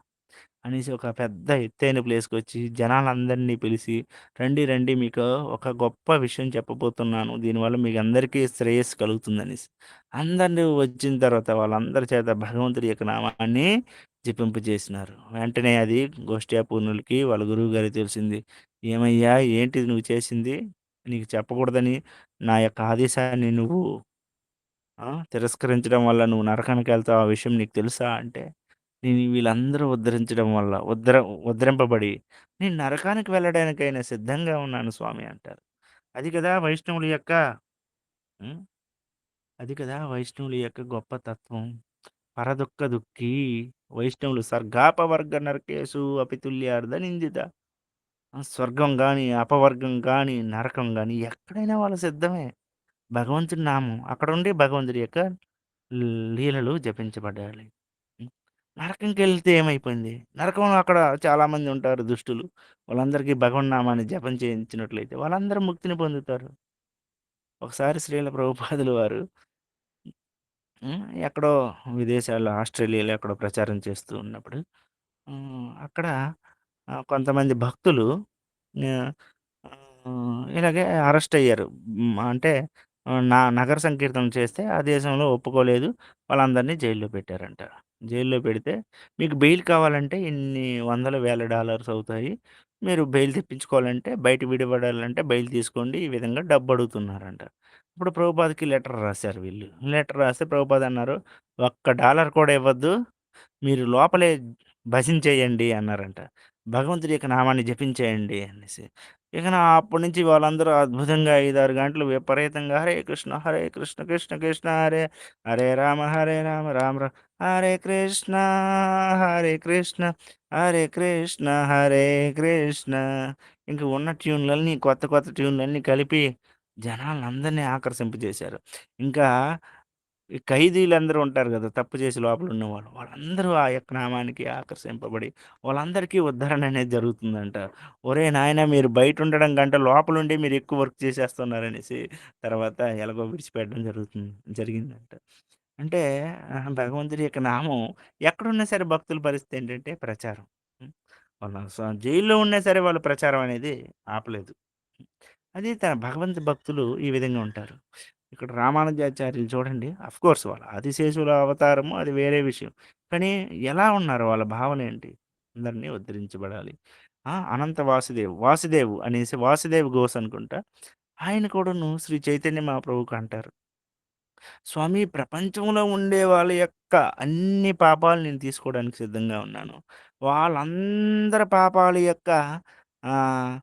అనేసి ఒక పెద్ద ఎత్తైన ప్లేస్‌కొచ్చి జనాలందరినీ పిలిసి, "రండి, రండి మీకు ఒక గొప్ప విషయం చెప్పబోతున్నాను. దీనివల్ల మీకందరికీ శ్రేయస్సు కలుగుతుందనేసి." అందరూ వచ్చిన తర్వాత వాళ్ళందరి చేత భగవంతుడి యొక్క నామాన్ని జపింపజేసినారు. వెంటనే అది గోష్ఠ్యా పూర్ణులకి వాళ్ళ గురువుగారికి తెలిసింది. "ఏమయ్యా! ఏంటిది నువ్వు చేసింది? నీకు చెప్పకూడదని నా యొక్క ఆదేశాన్ని నువ్వు తిరస్కరించడం వల్ల నువ్వు నరకానికెళ్తావు. ఆ విషయం నీకు తెలుసా?" అంటే నేను వీళ్ళందరూ ఉద్ధరించడం వల్ల ఉద్ధరింపబడి నేను నరకానికి వెళ్ళడానికైనా సిద్ధంగా ఉన్నాను స్వామి అంటారు. అది కదా వైష్ణవుల యొక్క హ్మ్. అది కదా వైష్ణవుల యొక్క గొప్ప తత్వం. పరదుఃఖ దుఃఖీ వైష్ణవులు సర్గాపవర్గ నరకేషు అపితుల్యార్ధ నిందిత. స్వర్గం గాని, అపవర్గం గాని, నరకం గాని ఎక్కడైనా వాళ్ళు సిద్ధమే. భగవంతుడి నామం అక్కడుండి భగవంతుడి యొక్క లీలలు జపించబడాలి. హ్మ్. నరకంకెళ్తే ఏమైపోయింది? నరకంలో అక్కడ చాలామంది ఉంటారు దుష్టులు. వాళ్ళందరికీ భగవన్నామాన్ని జపం చేయించినట్లయితే వాళ్ళందరూ ముక్తిని పొందుతారు. ఒకసారి శ్రీల ప్రభుపాదుల వారు ఎక్కడో విదేశాల్లో ఆస్ట్రేలియాలో ఎక్కడో ప్రచారం చేస్తూ ఉన్నప్పుడు అక్కడ కొంతమంది భక్తులు ఆహ్, ఇలాగే అరెస్ట్ అయ్యారు. అంటే నగర సంకీర్తన చేస్తే ఆ దేశంలో ఒప్పుకోలేదు. వాళ్ళందరినీ జైల్‌లో పెట్టారంట. జైల్‌లో పెడితే మీకు బెయిల్ కావాలంటే ఇన్ని వందల వేల డాలర్స్ అవుతాయి. మీరు బెయిల్ తెప్పించుకోవాలంటే బయట విడిపడాలంటే బెయిల్ తీసుకోండి. ఈ విధంగా డబ్బు అడుగుతున్నారంట. ఇప్పుడు ప్రభుపాద్‌కి లెటర్ రాసారు వీళ్ళు. లెటర్ రాస్తే ప్రభుపాద్ అన్నారు, "ఒక్క డాలర్ కూడా ఇవ్వద్దు. మీరు లోపలే భజన చేయండి" అన్నారంట. భగవంతుడి యొక్క నామాన్ని జపించేయండి అనేసి. ఇక అప్పటి నుంచి వాళ్ళందరూ అద్భుతంగా 5, 6 గంటలు విపరీతంగా హరే కృష్ణ, కృష్ణ కృష్ణ హరే రామ, హరే రామ, రామ రామ హరే కృష్ణ, హరే కృష్ణ, హరే కృష్ణ, హరే కృష్ణ. ఇంక ఉన్న ట్యూన్‌లన్నీ కొత్త కొత్త ట్యూన్‌లన్నీ కలిపి జనాలందరిని ఆకర్షింపజేశారు. ఇంకా ఈ ఖైదీలందరూ ఉంటారు గదా! తప్పు చేసి లోపలున్నవాళ్ళు. వాళ్ళందరూ ఆ యొక్క నామానికి ఆకర్షింపబడి, వాళ్ళందరికీ ఉద్ధరణ అనేది జరుగుతుందంట. ఒరేయ్ నాయనా! మీరు బయటుండడం కంటే లోపలుండి మీరు ఎక్కువ వర్క్ చేసేస్తున్నారనేసి తర్వాత ఎలాగో విడిచిపెట్టడం జరిగిందంట. అంటే భగవంతుడి యొక్క నామం ఎక్కడున్నా సరే భక్తుల పరిస్థితి ఏంటంటే ప్రచారం. హ్మ్. వాళ్ళ జైల్‌లో ఉన్నా సరే వాళ్ళు ప్రచారం అనేది ఆపలేదు. అది భగవంతు భక్తులు ఈ విధంగా ఉంటారు. ఇక్కడ రామానుజాచార్యులు చూడండి అఫ్‌కోర్స్ వాళ్ళ ఆదిశేషుల అవతారము అది వేరే విషయం. కానీ ఎలా ఉన్నారు వాళ్ళ భావనేంటి? అందరిని ఉద్ధరించబడాలి. అనంత వాసుదేవ్ అనేసి వాసుదేవ్ ఘోష్ అనుకుంటా. ఆయన కూడాను శ్రీ చైతన్య మహాప్రభువుకి అంటారు. స్వామి ప్రపంచంలో ఉండే వాళ్ళ యొక్క అన్ని పాపాలు నేను తీసుకోవడానికి సిద్ధంగా ఉన్నాను. వాళ్ళందరి పాపాల యొక్క ఆహ్,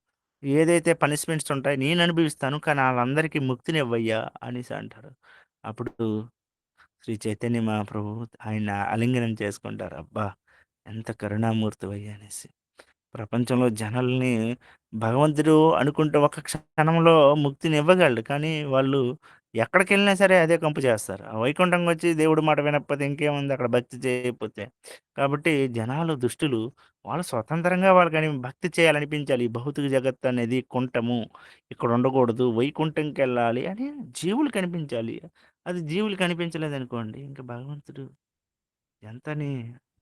ఏదైతే పనిష్మెంట్స్ ఉంటాయో నేను అనుభవిస్తాను. కానీ ఆళ్ళందరికీ ముక్తినివ్వయ్యా అనేసి అంటారు. అప్పుడు శ్రీ చైతన్య మహాప్రభు ఆయన్ని ఆలింగనం చేసుకుంటారు. అబ్బా! ఎంత కరుణామూర్తివయ్యా అనేసి. ప్రపంచంలో జనాల్ని భగవంతుడు అనుకుంటే ఒక క్షణంలో ముక్తినివ్వగలడు. కానీ వాళ్ళు ఎక్కడికెళ్ళినా సరే అదే కంపు చేస్తారు. ఆ వైకుంఠంకొచ్చి దేవుడి మాట వినకపోతే ఇంకేముంది అక్కడ భక్తి చేయకపోతే. కాబట్టి జనాలు దుష్టులు వాళ్ళు స్వతంత్రంగా వాళ్ళకని భక్తి చేయాలనిపించాలి. ఈ భౌతిక జగత్తు అనేది కుంటము. ఇక్కడ ఉండకూడదు. వైకుంఠంకెళ్ళాలి అని జీవులు కనిపించాలి. అది జీవులు కనిపించలేదనుకోండి ఇంక భగవంతుడు ఎంతని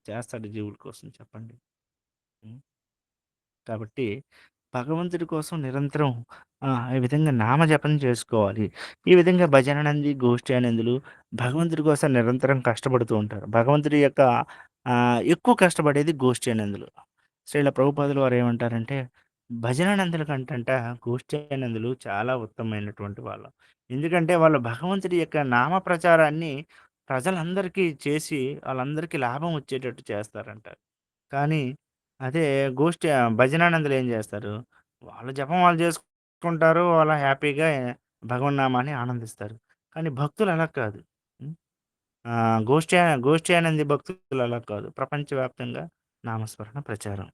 చేస్తాడు జీవుల కోసం చెప్పండి. హ్మ్. కాబట్టి భగవంతుడి కోసం నిరంతరం ఈ విధంగా నామజపం చేసుకోవాలి. ఈ విధంగా భజనానంది, గోష్ఠి భగవంతుడి కోసం నిరంతరం కష్టపడుతూ ఉంటారు. భగవంతుడి యొక్క ఎక్కువ కష్టపడేది గోష్ఠి. శ్రీల ప్రభుపాదుల వారు ఏమంటారంటే, భజనానందుల కంటంట గోష్ఠి చాలా ఉత్తమమైనటువంటి వాళ్ళు. ఎందుకంటే వాళ్ళు భగవంతుడి యొక్క నామ ప్రచారాన్ని ప్రజలందరికీ చేసి, ఆళ్ళందరికీ లాభం వచ్చేటట్టు చేస్తారంట. కానీ అదే భజనానందులు ఏం జేస్తారు? వాళ్ళ జపం వాళ్ళు జేసుకుంటారు. వాళ్ళ హ్యాపీగా భగవన్నామాన్ని ఆనందిస్తారు. కానీ భక్తులు అలా కాదు. హ్మ్. గోష్ఠి ఆనంది భక్తులు అలా కాదు. ప్రపంచవ్యాప్తంగా నామస్మరణ ప్రచారం.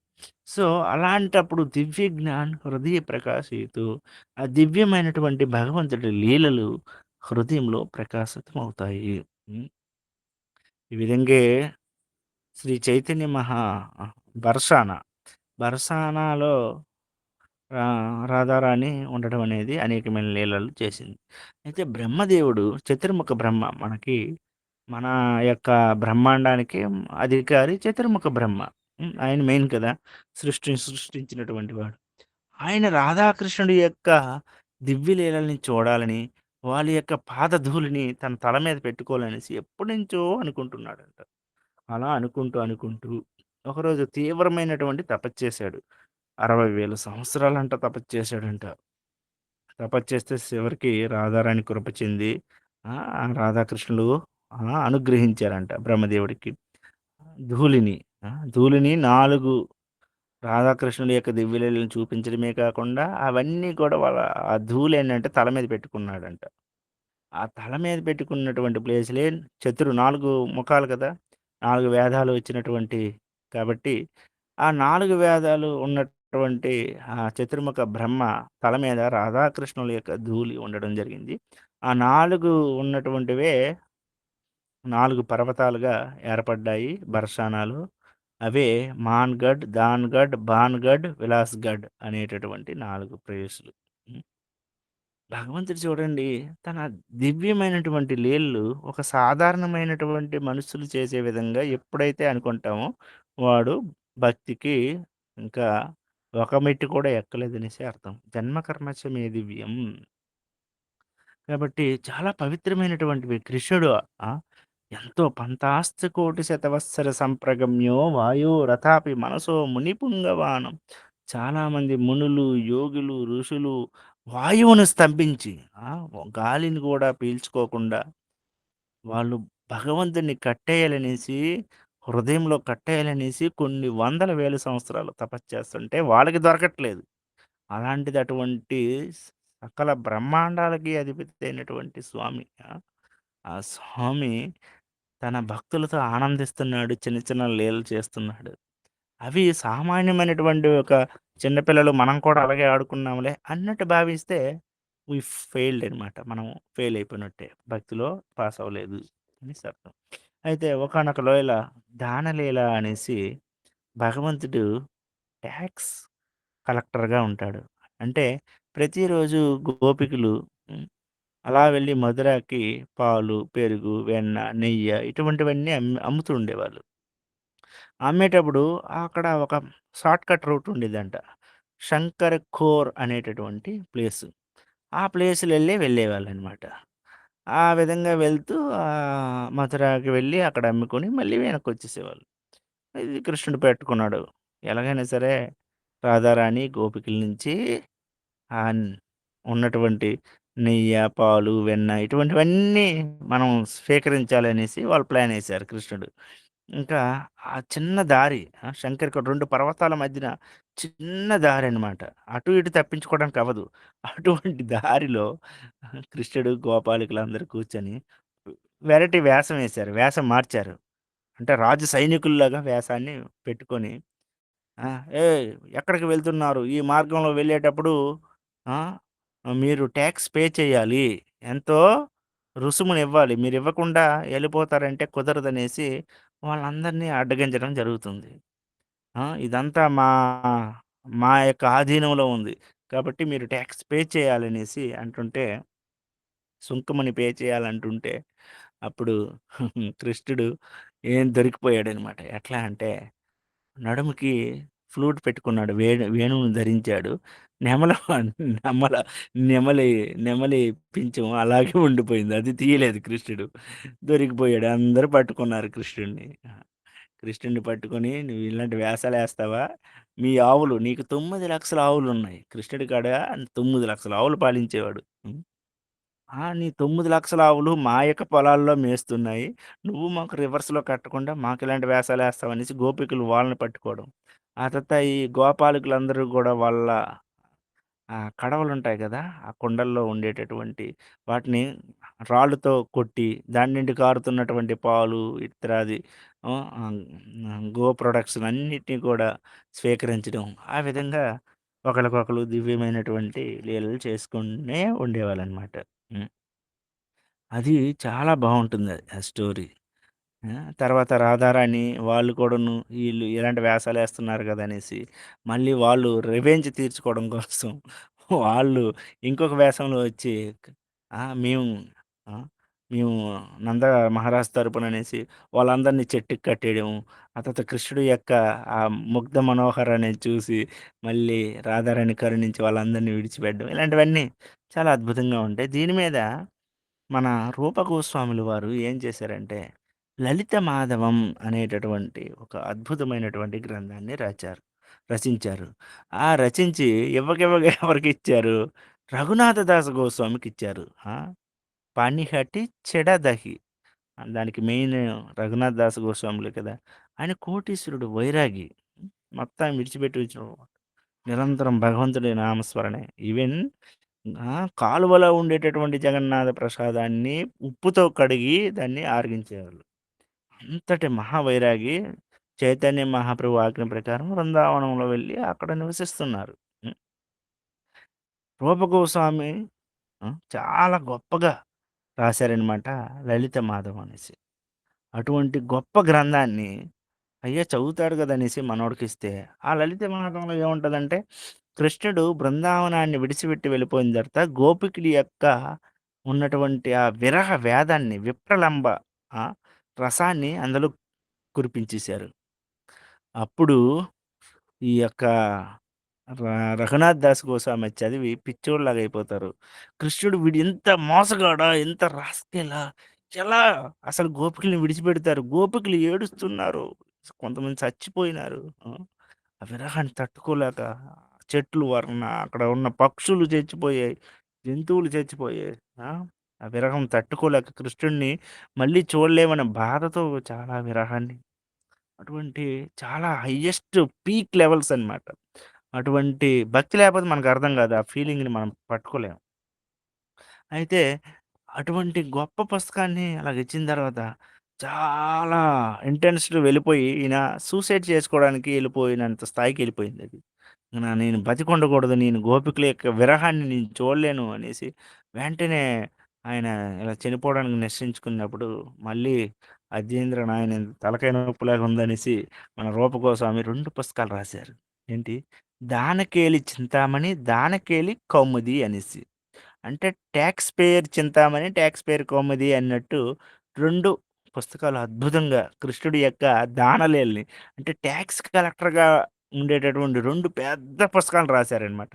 సో, అలాంటప్పుడు దివ్య జ్ఞాన్ హృదయ ప్రకాశయితు ఆ దివ్యమైనటువంటి భగవంతుడి లీలలు హృదయంలో ప్రకాశితమవుతాయి. హ్మ్. ఈ విధంగే శ్రీ చైతన్య మహా బర్సానా. బర్సానాలో రాధారాణి ఉండడం అనేది అనేకమైన లీలలు చేసింది. అయితే బ్రహ్మదేవుడు చతుర్ముఖ బ్రహ్మ మనకి మన యొక్క బ్రహ్మాండానికి అధికారి చతుర్ముఖ బ్రహ్మ. ఆయన మెయిన్ కదా! సృష్టించినటువంటి వాడు. ఆయన రాధాకృష్ణుడి యొక్క దివ్య లీలల్ని చూడాలని, వాళ్ళ యొక్క పాదధూళిని తన తల మీద పెట్టుకోవాలనేసి ఎప్పటినుంచో అనుకుంటున్నాడంట. అలా అనుకుంటూ ఒకరోజు తీవ్రమైనటువంటి తపస్సు చేశాడు. 60,000 సంవత్సరాలంట తపస్సు చేశాడంట. తపస్సు చేస్తే చివరికి రాధారాణి కృప చెంది ఆ రాధాకృష్ణులు అనుగ్రహించారంట బ్రహ్మదేవుడికి. ధూళిని ధూళిని 4 రాధాకృష్ణుల యొక్క దివ్యలీలను చూపించడమే కాకుండా అవన్నీ కూడా ఆ ధూళేంటంటే తల మీద పెట్టుకున్నాడంట. ఆ తల మీద పెట్టుకున్నటువంటి ప్లేస్‌లే 4 ముఖాలు కదా! 4 వేదాలు వచ్చినటువంటి కాబట్టి, ఆ 4 వేదాలు ఉన్నటువంటి ఆ చతుర్ముఖ బ్రహ్మ తల మీద రాధాకృష్ణుల యొక్క ధూళి ఉండడం జరిగింది. ఆ 4 ఉన్నటువంటివే 4 పర్వతాలుగా ఏర్పడ్డాయి బర్షానాలు. అవే మాన్‌గఢ్, దాన్‌గఢ్, బాన్‌గఢ్, విలాస్‌గఢ్ అనేటటువంటి 4 ప్లేసులు. హ్మ్. భగవంతుడు చూడండి తన దివ్యమైనటువంటి లీలలు ఒక సాధారణమైనటువంటి మనుషులు చేసే విధంగా ఎప్పుడైతే అనుకుంటామో వాడు భక్తికి ఇంకా ఒక మెట్టు కూడా ఎక్కలేదనేసి అర్థం. జన్మ కర్మచ మే దివ్యం. కాబట్టి చాలా పవిత్రమైనటువంటివి. కృష్ణుడు ఆ! ఎంతో పంతాస్తి కోటి శతవత్సర సంప్రగమ్యో వాయోరథాపి మనసో మునిపుంగవానం. చాలామంది మునులు, యోగులు, ఋషులు వాయువును స్తంభించి ఆ! గాలిని కూడా పీల్చుకోకుండా వాళ్ళు భగవంతుడిని కట్టేయాలనేసి, హృదయంలో కట్టేయాలనేసి కొన్ని వందల వేల సంవత్సరాలు తపస్సు చేస్తుంటే వాళ్ళకి దొరకట్లేదు. అలాంటిది అటువంటి సకల బ్రహ్మాండాలకి అధిపతి అయినటువంటి స్వామి. ఆ స్వామి తన భక్తులతో ఆనందిస్తున్నాడు. చిన్న చిన్న లీలలు చేస్తున్నాడు. అవి సామాన్యమైనటువంటి ఒక చిన్న పిల్లలు మనం కూడా అలాగే ఆడుకున్నాంలే అన్నట్టు భావిస్తే వి ఫెయిల్డ్ అనమాట. మనం ఫెయిల్ అయిపోయినట్టే. భక్తిలో పాస్ అవ్వలేదు అనేసి అర్థం. అయితే ఒకానొక లోయల దానలీల అనేసి భగవంతుడు టాక్స్ కలెక్టర్‌గా ఉంటాడు. అంటే ప్రతిరోజు గోపికలు హ్మ్. అలా వెళ్ళి మధురకి పాలు, పెరుగు, వెన్న, నెయ్యి ఇటువంటివన్నీ అమ్ముతూ ఉండేవాళ్ళు. అమ్మేటప్పుడు అక్కడ ఒక షార్ట్‌కట్ రూట్ ఉండేదంట. శంకర్ ఖోర్ అనేటటువంటి ప్లేసు. ఆ ప్లేస్‌లెళ్ళి వెళ్ళేవాళ్ళనమాట. ఆ విధంగా వెళ్తూ మథురాకి వెళ్ళి అక్కడ అమ్ముకొని మళ్ళీ వెనక్కొచ్చేసేవాళ్ళు. ఇది కృష్ణుడు పెట్టుకున్నాడు. ఎలాగైనా సరే రాధారాణి గోపికల నుంచి ఆహ్, ఉన్నటువంటి నెయ్య, పాలు, వెన్న ఇటువంటివన్నీ మనం స్వీకరించాలనేసి వాళ్ళు ప్లానేశారు కృష్ణుడు. ఇంకా ఆ చిన్న దారి శంకర్‌కి 2 పర్వతాల మధ్యన చిన్న దారనమాట. అటు ఇటు తప్పించుకోవడానికి అవ్వదు. అటువంటి దారిలో కృష్ణుడు, గోపాలికలందరూ కూర్చొని వెరైటీ వేషం వేశారు. వేషం మార్చారు. అంటే రాజు సైనికుల్లాగా వేషాన్ని పెట్టుకొని ఆ! "ఏయ్! ఎక్కడికి వెళ్తున్నారు? ఈ మార్గంలో వెళ్ళేటప్పుడు ఆ! మీరు టాక్స్ పే చేయాలి. ఎంతో రుసుమునివ్వాలి. మీరివ్వకుండా ఎళ్ళిపోతారంటే కుదరదనేసి" వాళ్ళందరినీ అడ్డగించడం జరుగుతుంది. ఇదంతా మా యొక్క ఆధీనంలో ఉంది. కాబట్టి మీరు టాక్స్ పే చేయాలనేసి అంటుంటే, సుంకమని పే చేయాలంటుంటే, అప్పుడు కృష్ణుడు దొరికిపోయాడనమాట. ఎట్లా అంటే నడుముకి ఫ్లూట్ పెట్టుకున్నాడు. వేణువుని ధరించాడు. నెమల నెమల నెమలి నెమలి పించం అలాగే ఉండిపోయింది. అది తీయలేదు కృష్ణుడు. దొరికిపోయాడు. అందరూ పట్టుకున్నారు కృష్ణుడిని. కృష్ణుడిని పట్టుకొని "నువ్వు ఇలాంటి వేషాలేస్తావా? మీ ఆవులు నీకు 9,00,000 ఆవులున్నాయి." కృష్ణుడి కాడ 9,00,000 ఆవులు పాలించేవాడు. హ్మ్. నీ 9,00,000 ఆవులు మా యొక్క పొలాల్లో మేస్తున్నాయి. నువ్వు మాకు రివర్స్‌లో కట్టకుండా మాకిలాంటి వేషాలేస్తావనేసి గోపికలు వాళ్ళని పట్టుకోవడం. ఆ తర్వాత ఈ గోపాలకులందరూ గూడా వాళ్ళ కడవలుంటాయి గదా! ఆ కుండల్లో ఉండేటటువంటి వాటిని రాళ్ళతో కొట్టి దాని నుండి కారుతున్నటువంటి పాలు ఇత్రాది గో ప్రొడక్ట్స్ అన్నిటిని కూడా స్వీకరించడం. ఆ విధంగా ఒకళ్ళకొకళ్ళు దివ్యమైనటువంటి లీలలు చేసుకునే ఉండేవాళ్ళనమాట. హ్మ్. అది చాలా బావుంటుంది ఆ స్టోరీ. తర్వాత రాధారాణి వాళ్ళు కూడాను ఈళ్ళు ఇలాంటి వేషాలేస్తున్నారు గదా! అనేసి మళ్ళీ వాళ్ళు రివెంజ్ తీర్చుకోవడం కోసం వాళ్ళు ఇంకొక వేషంలో వచ్చి మేము ఆ! మేము నంద మహారాజ్ తరపుననేసి వాళ్ళందరిని చెట్టుకి కట్టేయడం. ఆ తర్వాత కృష్ణుడి యొక్క ఆ ముగ్ధ మనోహరాన్ని చూసి మళ్ళీ రాధారాణి కరుణించి వాళ్ళందరిని విడిచిపెట్టడం. ఇలాంటివన్నీ చాలా అద్భుతంగా ఉంటాయి. దీని మీద మన రూపగోస్వాములు వారు ఏం చేశారంటే, 'లలిత మాధవం' అనేటటువంటి ఒక అద్భుతమైనటువంటి గ్రంథాన్ని రచించారు. ఆ రచించి ఇవ్వకివ్వగా ఎవరికిచ్చారు? రఘునాథ దాస గోస్వామికిచ్చారు. ఆ! 'పానిహటి చెడదహి' దానికి మెయిన్ రఘునాథ్ దాస గోస్వాములే కదా! ఆయన కోటీశ్వరుడు, వైరాగి. మొత్తం విడిచిపెట్టి నిరంతరం భగవంతుడి నామస్మరణే. ఈవెన్ కాలువలో ఉండేటటువంటి జగన్నాథ ప్రసాదాన్ని ఉప్పుతో కడిగి దాన్ని ఆరగించేవాళ్ళు. అంతటి మహావైరాగి చైతన్య మహాప్రభు ఆజ్ఞ ప్రకారం బృందావనంలో వెళ్ళి అక్కడ నివసిస్తున్నారు. హ్మ్. రూపగోస్వామి చాలా గొప్పగా రాశారనమాట 'లలిత మాధవం' అనేసి. అటువంటి గొప్ప గ్రంథాన్ని అయ్యా చదువుతాడు కదా! అనేసి మనోడికిస్తే, ఆ 'లలిత మానకంలో' ఏముంటదంటే, కృష్ణుడు బృందావనాన్ని విడిచిపెట్టి వెళ్ళిపోయిన తర్వాత గోపికల యొక్క ఉన్నటువంటి ఆ విరహ వేదాన్ని, విప్రలంబ ఆ! రసాన్ని అందులో కురిపించేశారు. అప్పుడు ఈ యొక్క ర రఘునాథ్ దాస్ గోస్వామి అది చదివి పిచ్చోడిలాగా అయిపోతారు. కృష్ణుడు వీడు ఇంత మోసగాడా? ఇంత రాస్కెలా? ఎలా అసలు గోపికల్ని విడిచిపెడతారు? గోపికలు ఏడుస్తున్నారు. కొంతమంది చచ్చిపోయినారు. ఆ విరహాన్ని తట్టుకోలేక చెట్లు అక్కడ ఉన్న పక్షులు చచ్చిపోయాయి. జంతువులు చచ్చిపోయాయి. ఆ! ఆ విరహం తట్టుకోలేక కృష్ణుడిని మళ్ళీ చూడలేమనే బాధతో చాలా విరహాన్ని అటువంటి చాలా హైయెస్ట్ పీక్ లెవెల్స్ అన్నమాట. అటువంటి భక్తి లేకపోతే మనకర్థం కాదు. ఆ ఫీలింగ్‌ని మనం పట్టుకోలేం. అయితే అటువంటి గొప్ప పుస్తకాన్ని అలాగిచ్చిన తర్వాత చాలా ఇంటెన్స్‌లో వెళ్ళిపోయి ఈయన సూసైడ్ చేసుకోవడానికి ఎళ్ళిపోయినంత స్థాయికెళ్ళిపోయిందది. నేను బతికుండకూడదు. నేను గోపికల యొక్క విరహాన్ని నేను చూడలేను అనేసి వెంటనే ఆయన ఇలా చనిపోవడానికి నిశ్చయించుకున్నప్పుడు మళ్ళీ అద్యేంద్ర నాయన తలకాయ నొప్పిలాగా ఉందనేసి మన రూపగోస్వామి 2 పుస్తకాలు రాశారు. ఏంటి 'దానకేలి చింతామణి, దానకేలి కౌముది' అనేసి. అంటే టాక్స్ పేయర్ చింతామణి, టాక్స్ పేయర్ కౌముది అన్నట్టు 2 పుస్తకాలు అద్భుతంగా కృష్ణుడి యొక్క దానలీలని అంటే టాక్స్ కలెక్టర్‌గా ఉండేటటువంటి 2 పెద్ద పుస్తకాలు రాశారనమాట.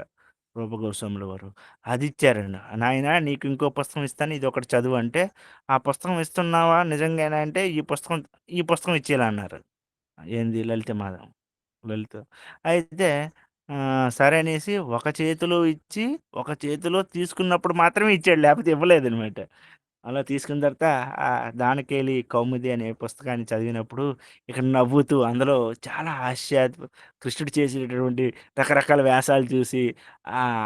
రూపగోస్వాముల వారు. అదిచ్చారండి. నాయనా నీకు ఇంకో పుస్తకం ఇస్తాను ఇదొకటి చదువు అంటే, ఆ పుస్తకం ఇస్తున్నావా నిజంగానే అంటే ఈ పుస్తకం ఇచ్చేయాల అన్నారు. ఏంది లలిత మాధవం. లలిత. అయితే సరే అనేసి ఒక చేతిలో ఇచ్చి, ఒక చేతిలో తీసుకున్నప్పుడు మాత్రమే ఇచ్చాడు. లేపోతే ఇవ్వలేదనమాట. అలా తీసుకున్న తర్వాత 'దానకేలి కౌముది' అనే పుస్తకాన్ని చదివినప్పుడు ఇక నవ్వుతూ అందులో చాలా కృష్ణుడు చేసేటటువంటి రకరకాల వేషాలు చూసి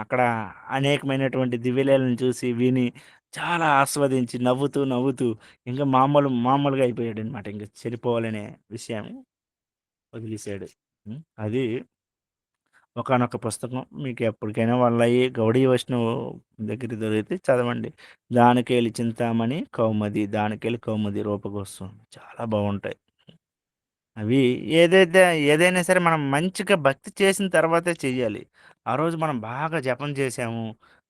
అక్కడ అనేకమైనటువంటి దివ్యలీలలను చూసి, విని చాలా ఆస్వాదించి నవ్వుతూ ఇంక మామూలుగా అయిపోయాడనమాట. ఇంక చనిపోవాలనే విషయం వదిలేసాడు. అది ఒకానొక పుస్తకం. మీకు ఎప్పటికైనా వాళ్ళయి గౌడీ వైష్ణవ్ దగ్గర దొరికితే చదవండి. 'దానకేలి చింతామణి కౌముది', 'దానకేలి కౌముది' రూపగోస్వామి చాలా బావుంటాయి. అవి ఏదైతే ఏదైనా సరే మనం మంచిగా భక్తి చేసిన తర్వాతే చెయ్యాలి. ఆ రోజు మనం బాగా జపం చేశాము.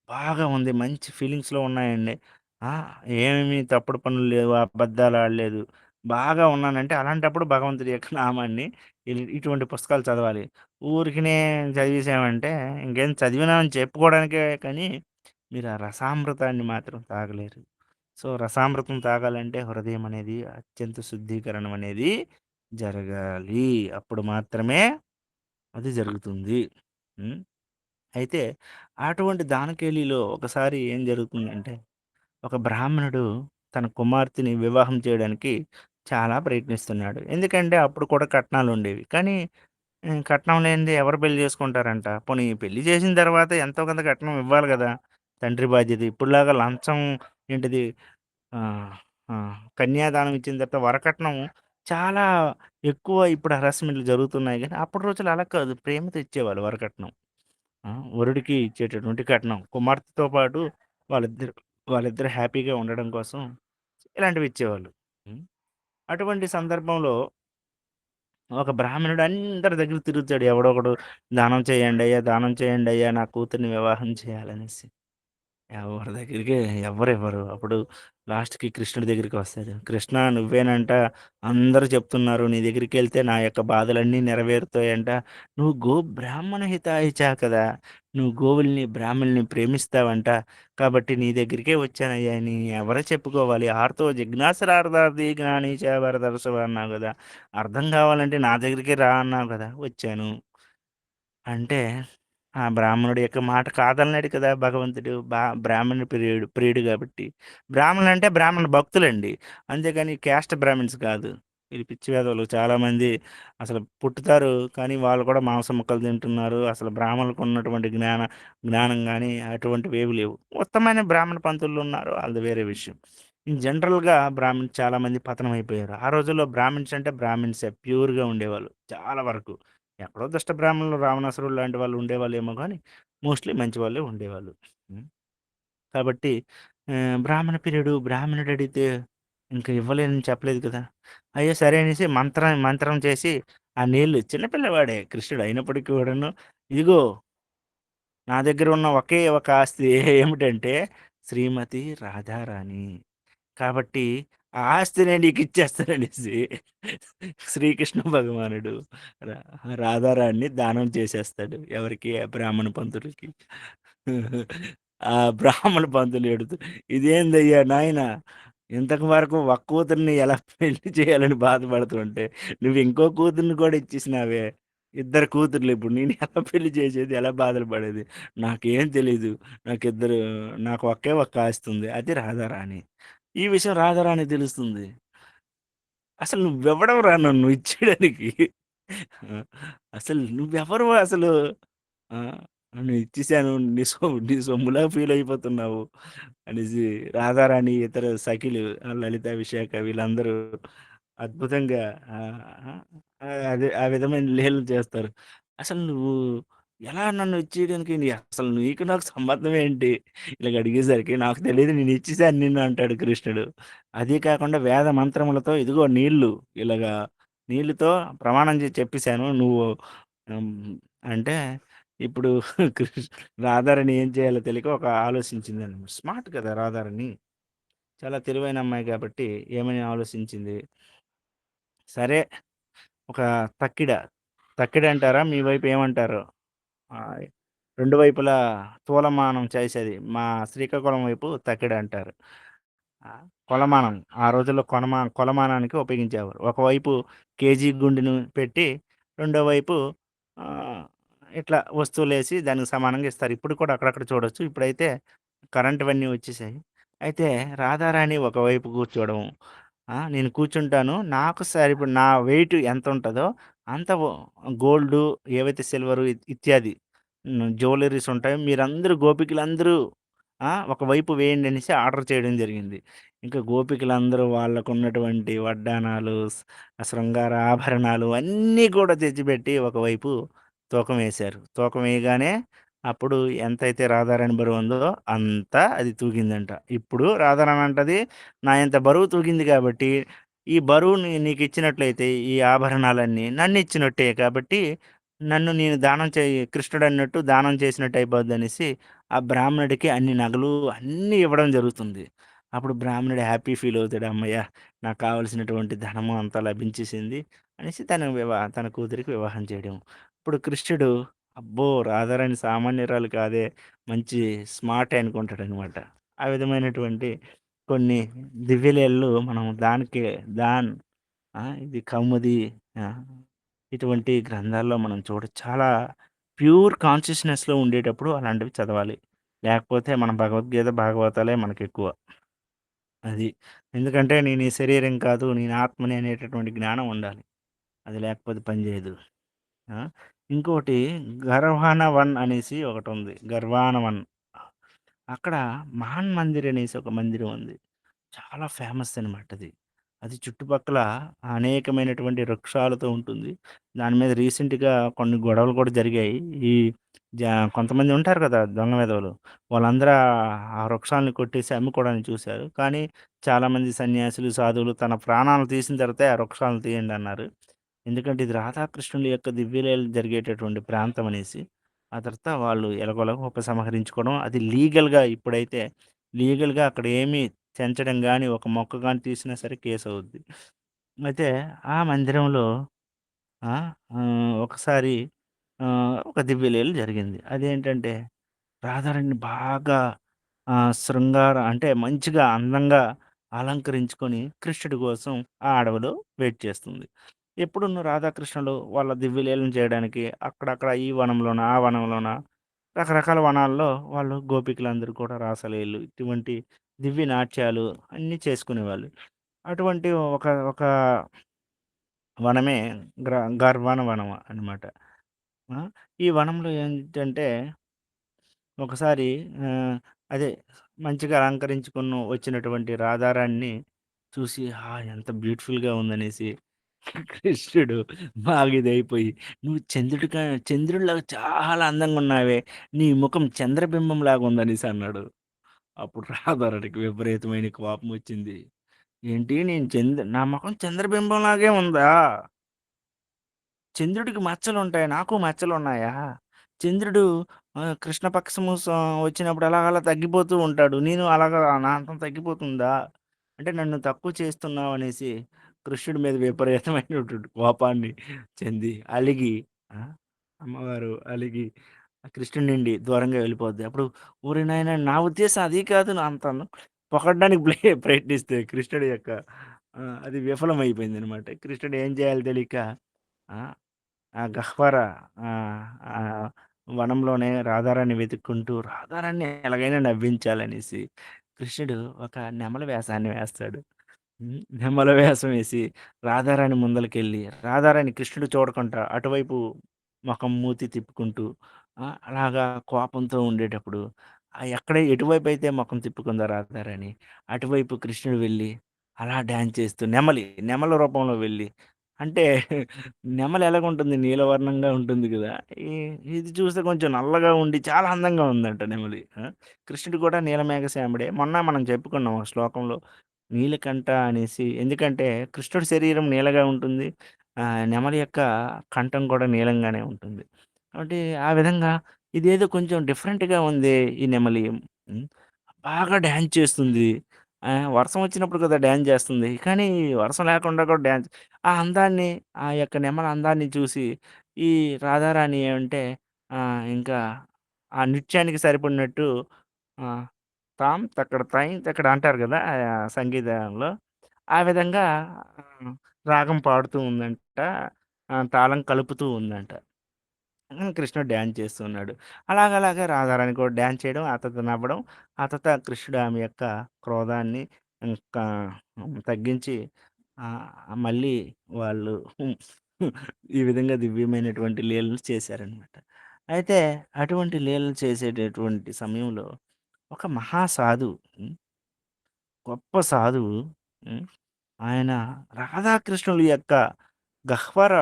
బాగా ఉంది. మంచి ఫీలింగ్స్‌లో ఉన్నాయండి. ఆ! ఏమి తప్పుడు పనులు లేవు. అబద్దాలు ఆడలేదు. బాగా ఉన్నానంటే అలాంటప్పుడు భగవంతుడి యొక్క నామాన్ని ఇటువంటి పుస్తకాలు చదవాలి. ఊరికినే చదివేసామంటే ఇంకేం చదివినామని చెప్పుకోవడానికే కానీ మీరు ఆ రసామృతాన్ని మాత్రం తాగలేరు. సో, రసామృతం తాగాలంటే హృదయం అనేది అత్యంత శుద్ధీకరణం అనేది జరగాలి. అప్పుడు మాత్రమే అది జరుగుతుంది. హ్మ్. అయితే అటువంటి దానకేలిలో ఒకసారి ఏం జరుగుతుందంటే, ఒక బ్రాహ్మణుడు తన కుమార్తెని వివాహం చేయడానికి చాలా ప్రయత్నిస్తున్నాడు. ఎందుకంటే అప్పుడు కూడా కట్నాలుండేవి. కానీ కట్నం లేనిదే ఎవరు పెళ్లి చేసుకుంటారంట. పోనీ పెళ్లి చేసిన తర్వాత ఎంతో కొంత కట్నం ఇవ్వాలి గదా! తండ్రి బాధ్యత. ఇప్పుడులాగా లంచం ఏంటిది ఆ! ఆ! కన్యాదానం ఇచ్చిన తర్వాత వరకట్నం చాలా ఎక్కువ ఇప్పుడు హరాస్మెంట్‌లు జరుగుతున్నాయి గానీ, అప్పటి రోజుల్లో అలా కాదు. ప్రేమతో ఇచ్చేవాళ్ళు వరకట్నం. వరుడికి ఇచ్చేటటువంటి కట్నం. కుమార్తెతో పాటు వాళ్ళిద్దరు వాళ్ళిద్దరు హ్యాపీగా ఉండడం కోసం ఇలాంటివి ఇచ్చేవాళ్ళు. హ్మ్. అటువంటి సందర్భంలో ఒక బ్రాహ్మణుడు అందరి దగ్గర తిరుగుతాడు. ఎవడో ఒకడు దానం చేయండయ్యా, దానం చేయండయ్యా నా కూతుర్ని వివాహం చేయాలనేసి. ఎవరి దగ్గరికి ఎవ్వరివ్వరు. అప్పుడు లాస్ట్‌కి కృష్ణుడి దగ్గరికొస్తాడు. కృష్ణ నువ్వేనంట అందరూ చెప్తున్నారు. నీ దగ్గరికెళ్తే నా యొక్క బాధలన్నీ నెరవేరుతాయంట. నువ్వు బ్రాహ్మణ హితాయిచా కదా! నువ్వు గోవుల్ని, బ్రాహ్మణుల్ని ప్రేమిస్తావంట. కాబట్టి నీ దగ్గరికే వచ్చానయ్యా అని ఎవరు చెప్పుకోవాలి. ఆర్తో జిజ్ఞాసరార్థార్థి జ్ఞాని చ వరదర్శవ అన్నావు గదా! అర్థం కావాలంటే నా దగ్గరికే రా అన్నావు కదా! వచ్చాను. అంటే, ఆ బ్రాహ్మణుడి యొక్క మాట కాదనలేడు కదా భగవంతుడు. బ్రాహ్మణ ప్రియుడు గాబట్టి. బ్రాహ్మణులంటే బ్రాహ్మణ భక్తులండి. అంతేగాని క్యాస్ట్ బ్రాహ్మిన్స్ కాదు. ఇది పిచ్చి వెధవలు చాలామంది అసలు పుట్టుతారు, కానీ వాళ్ళు కూడా మాంసం ముక్కలు తింటున్నారు. అసలు బ్రాహ్మణులకున్నటువంటి జ్ఞానం గాని అటువంటివేవి లేవు. ఉత్తమమైన బ్రాహ్మణ పంతులున్నారు. ఆళ్ళది వేరే విషయం. ఇన్ జనరల్‌గా బ్రాహ్మిన్స్ చాలామంది పతనమైపోయారు. ఆ రోజుల్లో బ్రాహ్మిన్స్ అంటే బ్రాహ్మిన్సే ప్యూర్‌గా ఉండేవాళ్ళు చాలా వరకు. ఎక్కడో దుష్ట బ్రాహ్మణులు, రావణాసురుడు లాంటి వాళ్ళు ఉండేవాళ్ళేమో గానీ, మోస్ట్‌లీ మంచి వాళ్ళే ఉండేవాళ్ళు. హ్మ్. కాబట్టి బ్రాహ్మణ పీరియడు బ్రాహ్మణుడడిగితే ఇంక ఇవ్వలేనని చెప్పలేదు కదా! అయ్యో! సరే అనేసి మంత్రం మంత్రం చేసి ఆ నీళ్ళు చిన్న పిల్లవాడే కృష్ణుడు అయినప్పటికి కూడాను, ఇదిగో నా దగ్గర ఉన్న ఒకే ఒక ఆస్తి ఏమిటంటే శ్రీమతి రాధారాణి. కాబట్టి ఆ ఆస్తినే నీకిచ్చేస్తాననేసి శ్రీకృష్ణ భగవానుడు రా రాధారాణిని దానం చేసేస్తాడు. ఎవరికి? ఆ బ్రాహ్మణ పంతులకి. ఆ బ్రాహ్మణ పంతులు ఎడుతూ "ఇదేందయ్యా నాయనా! ఇంతకు వరకు ఒక కూతురిని ఎలా పెళ్లి చేయాలని బాధపడుతుంటే, నువ్వు ఇంకో కూతురిని కూడా ఇచ్చేసినావే. ఇద్దరు కూతుర్లు ఇప్పుడు నేను ఎలా పెళ్లి చేసేది? ఎలా బాధలు పడేది? నాకేం తెలీదు. నాకిద్దరు నాకు ఒకే ఒక్క ఆస్తి ఉంది. అది రాధారాణి." ఈ విషయం రాధారాణికి తెలుస్తుంది. అసలు నువ్వెవడవురా నన్ను ఇచ్చేయడానికి? ఆ! అసలు నువ్వెవరు అసలు? ఆ! నేను ఇచ్చేసాను. నీ సొమ్ములా ఫీల్ అయిపోతున్నావు అనేసి రాధారాణి, ఇతర సఖిలు లలిత, విశాఖ వీళ్ళందరూ అద్భుతంగా ఆహ్, అదే ఆ విధమైన లీలలు చేస్తారు. అసలు నువ్వు ఎలా నన్ను ఇచ్చేయడానికి అసలు నీకు నాకు సంబంధం ఏంటి? ఇలాగ అడిగేసరికి నాకు తెలీదు నేను ఇచ్చేసాను నిన్ను అంటాడు కృష్ణుడు. అదీ కాకుండా వేద మంత్రములతో ఇదిగో నీళ్ళు ఇలాగా నీళ్ళతో ప్రమాణం చేసి చెప్పేసాను. నువ్వు హ్మ్. అంటే ఇప్పుడు రాధారాణి ఏం చేయాలో తెలియక ఒక ఆలోచించిందనమాట. స్మార్ట్ కదా రాధారాణి. చాలా తెలివైన అమ్మాయి కాబట్టి ఏమని ఆలోచించింది, సరే ఒక తక్కిడ, తక్కిడంటారా? మీ వైపు ఏమంటారో? ఆహ్, 2 వైపులా తూలమానం చేసేది. మా శ్రీకాకుళం వైపు తక్కిడంటారు. ఆ! కొలమానం. ఆ రోజుల్లో కొలమానానికి ఉపయోగించేవారు. ఒకవైపు కేజీ గుండును పెట్టి, రెండో వైపు ఆహ్, ఇట్లా వస్తువులేసి దానికి సమానంగా ఇస్తారు. ఇప్పుడు కూడా అక్కడక్కడ చూడొచ్చు. ఇప్పుడైతే కరెంట్‌వన్నీ వచ్చేసాయి. అయితే రాధారాణి ఒకవైపు కూర్చోవడం, నేను కూర్చుంటాను. నాకు ఇప్పుడు నా వెయిట్ ఎంతుంటదో అంత గోల్డు ఏవైతే సిల్వరు ఇత్యాది జ్యువెల్లరీస్ ఉంటాయో మీరందరూ గోపికలందరూ ఒకవైపు వేయండి అనేసి ఆర్డర్ చేయడం జరిగింది. ఇంకా గోపికలందరూ వాళ్ళకున్నటువంటి వడ్డాణాలు, శృంగార ఆభరణాలు అన్నీ కూడా తెచ్చిపెట్టి ఒకవైపు తూకం వేశారు. తూకం వేయగానే అప్పుడు ఎంతైతే రాధారాణి బరువుందో అంతా అది తూగిందంట. ఇప్పుడు రాధారాణి అంటది, "నా ఇంత బరువు తూగింది కాబట్టి, ఈ బరువుని నీకిచ్చినట్లయితే ఈ ఆభరణాలన్నీ నన్నిచ్చినట్టే కాబట్టి, నన్ను నేను దానం కృష్ణుడన్నట్టు దానం చేసినట్టు అయిపోద్దనేసి" ఆ బ్రాహ్మణుడికి అన్ని నగలు అన్నీ ఇవ్వడం జరుగుతుంది. అప్పుడు బ్రాహ్మణుడు హ్యాపీ ఫీల్ అవుతాడు. హమ్మయ్య! నాకు కావాల్సినటువంటి ధనము అంతా లభించేసింది అనేసి తన కూతురికి వివాహం చేయడం. ఇప్పుడు కృష్ణుడు అబ్బో! రాధారాణి సామాన్యురాలు కాదే! మంచి స్మార్టే అనుకుంటాడనమాట. ఆ విధమైనటువంటి కొన్ని దివ్యలీలలు మనం ఇది కౌముది ఆ! ఇటువంటి గ్రంథాల్లో మనం చాలా ప్యూర్ కాన్షియస్‌నెస్‌లో ఉండేటప్పుడు అలాంటివి చదవాలి. లేకపోతే మన భగవద్గీత, భాగవతాలే మనకెక్కువ. అది. ఎందుకంటే నేను ఈ శరీరం కాదు, నేను ఆత్మని అనేటటువంటి జ్ఞానం ఉండాలి. అది లేకపోతే పని చేయదు. ఆ! ఇంకోటి 'గర్వాణ వన్' అనేసి ఒకటుంది. 'గర్వాణ వన్' అక్కడ 'మహాన్ మందిర్' అనేసి ఒక మందిరం ఉంది. చాలా ఫేమస్ అనమాట అది. అది చుట్టుపక్కల అనేకమైనటువంటి వృక్షాలతో ఉంటుంది. దాని మీద రీసెంట్‌గా కొన్ని గొడవలు కూడా జరిగాయి. ఈ కొంతమంది ఉంటారు కదా! దొంగ వెధవలు. వాళ్ళందరూ ఆ వృక్షాలను కొట్టేసి అమ్ముకోవడానికి చూసారు. కానీ చాలామంది సన్యాసులు, సాధువులు తన ప్రాణాలు తీసిన తర్వాతే ఆ వృక్షాలను తీయండన్నారు. ఎందుకంటే ఇది రాధాకృష్ణుల యొక్క దివ్యలీలలు జరిగేటటువంటి ప్రాంతం అనేసి. ఆ తర్వాత వాళ్ళు ఎలాగోలాగ ఉపసంహరించుకోవడం. అది లీగల్‌గా ఇప్పుడైతే లీగల్‌గా అక్కడ ఏమీ చెంచడం గాని, ఒక మొక్క గాని తీసినా సరే కేసవుద్ది. అయితే ఆ మందిరంలో ఆ! ఒకసారి ఒక దివ్యలీల జరిగింది. అదేంటంటే రాధారాణిని బాగా అంటే మంచిగా అందంగా అలంకరించుకొని కృష్ణుడి కోసం ఆ అడవిలో వెయిట్ చేస్తుంది. ఎప్పుడును రాధాకృష్ణులు వాళ్ళ దివ్యలీలలు చేయడానికి అక్కడక్కడ ఈ వనంలోన, ఆ వనంలోన రకరకాల వనాల్లో వాళ్ళు గోపికలందరూ కూడా రాసలీలలు ఇటువంటి దివ్య నాట్యాలు అన్నీ చేసుకునేవాళ్ళు. అటువంటి ఒక ఒక వనమే గర్వాన వనం అన్నమాట. ఆ! ఈ వనంలో ఏంటంటే ఒకసారి ఆహ్, అదే మంచిగా అలంకరించుకొని వచ్చినటువంటి రాధారాణిని చూసి ఎంత బ్యూటిఫుల్‌గా ఉందనేసి కృష్ణుడు బాగా ఇదైపోయి, "నువ్వు చంద్రుడిలాగా చాలా అందంగా ఉన్నావే! నీ ముఖం చంద్రబింబంలాగా ఉందనేసి" అన్నాడు. అప్పుడు రాధారాణికి విపరీతమైన కోపమొచ్చింది. "ఏంటి నేను నా మొఖం చంద్రబింబంలాగే ఉందా? చంద్రుడికి మచ్చలుంటాయి. నాకు మచ్చలున్నాయా? చంద్రుడు కృష్ణ పక్షము వచ్చినప్పుడు అలా అలా తగ్గిపోతూ ఉంటాడు. నేను అలాగా నా అంతం తగ్గిపోతుందా? అంటే నన్ను తక్కువ చేస్తున్నావనేసి కృష్ణుడి మీద విపరీతమైనటువంటి కోపాన్ని చెంది అలిగి ఆ! అమ్మవారు అలిగి ఆ కృష్ణుడి నుండి దూరంగా వెళ్ళిపోద్ది. అప్పుడు ఓరి నాయనా! నా ఉద్దేశ్యం అది కాదు. నా అంతను పొగడ్డానికి ప్రయత్నిస్తే కృష్ణుడి యొక్క అది విఫలమైపోయిందనమాట. కృష్ణుడు ఏం చేయాలో తెలియక ఆ! ఆ గహ్వర ఆహ్, ఆహ్, వనంలోనే రాధారాణిని వెతుక్కుంటూ రాధారాణిని ఎలాగైనా నవ్వించాలనేసి కృష్ణుడు ఒక నెమలి వేషాన్ని వేస్తాడు. నెమలి వేషం వేసి రాధారాణి ముందలకెళ్ళి రాధారాణి కృష్ణుడు చూడకుండా అటువైపు మొఖం మూతి తిప్పుకుంటూ అలాగా కోపంతో ఉండేటప్పుడు ఎటువైపయితే మొఖం తిప్పుకుందో రాధారాణి అటువైపు కృష్ణుడు వెళ్ళి అలా డాన్స్ చేస్తూ నెమలి రూపంలో వెళ్ళి అంటే నెమలి ఎలాగుంటుంది? నీలవర్ణంగా ఉంటుంది గదా! ఈ ఇది చూస్తే కొంచెం నల్లగా ఉండి చాలా అందంగా ఉందంట నెమలి. కృష్ణుడు కూడా నీలమేఘశ్యాముడే. మొన్న మనం చెప్పుకున్నాం ఒక శ్లోకంలో నీలకంఠ అనేసి. ఎందుకంటే కృష్ణుడి శరీరం నీలగా ఉంటుంది. నెమలి యొక్క కంఠం కూడా నీలంగానే ఉంటుంది. కాబట్టి ఆ విధంగా ఇదేదో కొంచెం డిఫరెంట్‌గా ఉందే ఈ నెమలి. హ్మ్. బాగా డాన్స్ చేస్తుంది. వర్షం వచ్చినప్పుడు కదా డాన్స్ జేస్తుంది. కానీ వర్షం లేకుండా కూడా ఆ అందాన్ని, ఆ యొక్క నెమలి అందాన్ని చూసి ఈ రాధారాణి ఏమంటే ఇంకా ఆ నృత్యానికి సరిపడినట్టు ఆహ్, తాం తక్కడ తాయిం తక్కడ అంటారు గదా! సంగీతంలో. ఆ విధంగా ఆహ్, రాగం పాడుతూ ఉందంట. తాళం కలుపుతూ ఉందంట. కృష్ణుడు డాన్స్ చేస్తున్నాడు. అలాగలాగా రాధారాణి కూడా డాన్స్ చేయడం, ఆ తర్వాత నవ్వడం, ఆ తర్వాత కృష్ణుడు ఆమె యొక్క క్రోధాన్ని ఇంకా తగ్గించి మళ్ళీ వాళ్ళు ఈ విధంగా దివ్యమైనటువంటి లీలలు చేశారనమాట. అయితే అటువంటి లీలలు చేసేటటువంటి సమయంలో ఒక మహాసాధువు గొప్ప సాధువు హ్మ్. ఆయన రాధాకృష్ణుల యొక్క గహ్వర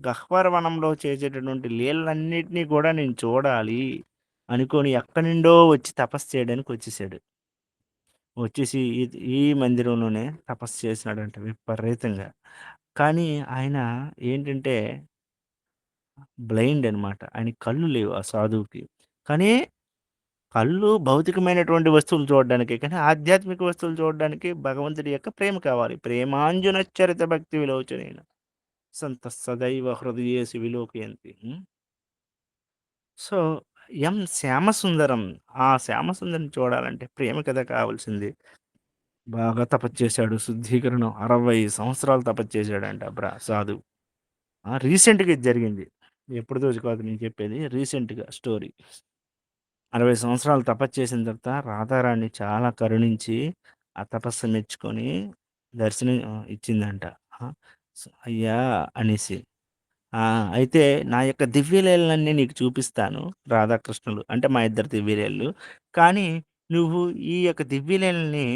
గహ్వర వనంలో చేసేటటువంటి లీలలన్నిటిని కూడా నేను చూడాలి అనుకోని ఎక్కడి నుండో వచ్చి తపస్సు చేయడానికి వచ్చేసాడు. వచ్చేసి ఈ మందిరంలోనే తపస్సు చేసినాడంట విపరీతంగా. కానీ ఆయన ఏంటంటే బ్లైండ్ అనమాట. ఆయనకి కళ్ళు లేవు ఆ సాధువుకి. కానీ కళ్ళు భౌతికమైనటువంటి వస్తువులు చూడడానికే. కానీ ఆధ్యాత్మిక వస్తువులు చూడడానికి భగవంతుడి యొక్క ప్రేమ కావాలి. ప్రేమాంజునచ్చరిత భక్తి విలోచనేన సంతః సదైవ హృదయేషు విలోకయంతి. సో, శ్యామసుందరం. ఆ శ్యామసుందరిని చూడాలంటే ప్రేమ కదా కావాల్సింది. బాగా తపస్సు చేశాడు. శుద్ధీకరణం 60 సంవత్సరాలు తపస్సు చేశాడంట సాధువు. రీసెంట్‌గా ఇది జరిగింది. ఎప్పటిదో కాదు నేను చెప్పేది. రీసెంట్‌గా స్టోరీ. 60 సంవత్సరాలు తపస్సు చేసిన తర్వాత రాధారాణి చాలా కరుణించి, ఆ తపస్సు మెచ్చుకొని దర్శనం ఇచ్చిందంట. ఆ! అయ్యా! అనేసి. ఆ! అయితే నా యొక్క దివ్యలీలలన్నీ నీకు చూపిస్తాను రాధాకృష్ణులు. అంటే మా ఇద్దరి దివ్యలీలలు. కానీ నువ్వు ఈ యొక్క దివ్యలీలల్ని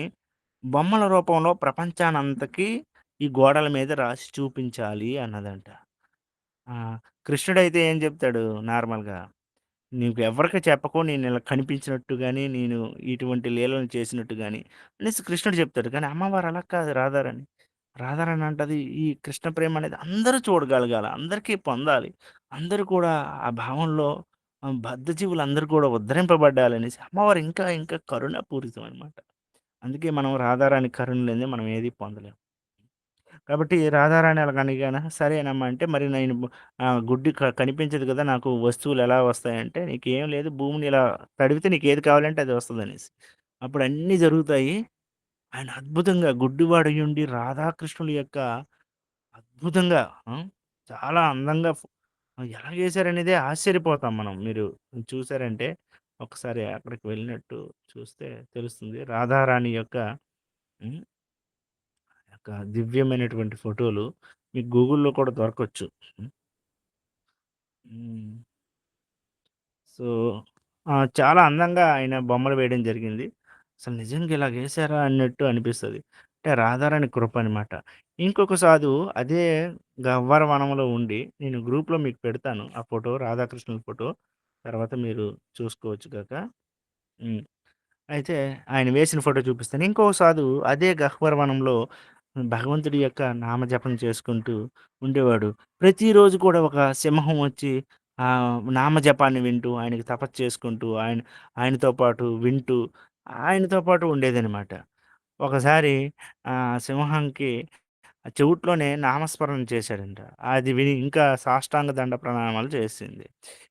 బొమ్మల రూపంలో ప్రపంచానంతకి ఈ గోడల మీద రాసి చూపించాలి అన్నదంట. ఆ! కృష్ణుడైతే ఏం చెప్తాడు నార్మల్‌గా, "నువ్వెవ్వరికీ చెప్పకు నేనిలా కనిపించినట్టు గాని, నేను ఇటువంటి లీలలు చేసినట్టు గాని" అనేసి కృష్ణుడు చెప్తాడు. కానీ అమ్మవారు అలా కాదు రాధారాణి. రాధారాణి అంటది, "ఈ కృష్ణ ప్రేమ అనేది అందరూ చూడగలగాల. అందరికీ పొందాలి. అందరూ కూడా ఆ భావంలో బద్ధజీవులందరూ కూడా ఉద్ధరింపబడ్డాలనేసి" అమ్మవారు ఇంకా ఇంకా కరుణాపూరితం అనమాట. అందుకే మనం రాధారాణి కరుణ లేనిదే మనం ఏది పొందలేం. కాబట్టి రాధారాణి అలాగనగానే సరేనమ్మా అంటే మరి నేను గుడ్డి కనిపించదు కదా! నాకు వస్తువులు ఎలా వస్తాయంటే, "నీకేం లేదు భూమిని ఇలా తడివితే నీకేది కావాలంటే అది వస్తదనేసి." అప్పుడు అన్నీ జరుగుతాయి. ఆయన అద్భుతంగా గుడ్డివాడయ్యుండి రాధాకృష్ణుల యొక్క అద్భుతంగా ఆ! చాలా అందంగా ఎలా చేశారనేదే ఆశ్చర్యపోతాం మనం. మీరు చూసారంటే ఒకసారి అక్కడికి వెళ్ళినట్టు చూస్తే తెలుస్తుంది. రాధారాణి యొక్క హ్మ్. యొక్క దివ్యమైనటువంటి ఫోటోలు మీకు గూగుల్‌లో కూడా దొరకొచ్చు. హ్మ్. హ్మ్. సో, చాలా అందంగా ఆయన బొమ్మలు వేయడం జరిగింది. అసలు నిజంగా ఇలాగేశారా అన్నట్టు అనిపిస్తది. అంటే రాధారాణి కృప అనమాట. ఇంకొక సాధువు అదే గవ్వర వనంలో ఉండి నేను గ్రూప్‌లో మీకు పెడతాను ఆ ఫోటో రాధాకృష్ణుల ఫోటో. తర్వాత మీరు చూసుకోవచ్చు గాక. హ్మ్. అయితే ఆయన వేసిన ఫోటో చూపిస్తాను. ఇంకో సాధువు అదే గహ్వరవనంలో భగవంతుడి యొక్క నామజపం చేసుకుంటూ ఉండేవాడు. ప్రతిరోజు కూడా ఒక సింహం వచ్చి నామజపాన్ని వింటూ, ఆయనకి తపస్సు చేసుకుంటూ, ఆయనతో పాటు వింటూ, ఆయనతో పాటు ఉండేదనమాట. ఒకసారి సింహంకి ఆ చెవుట్లోనే నామస్మరణ చేశాడంట. అది విని ఇంకా సాష్టాంగ దండ ప్రణామాలు చేసింది.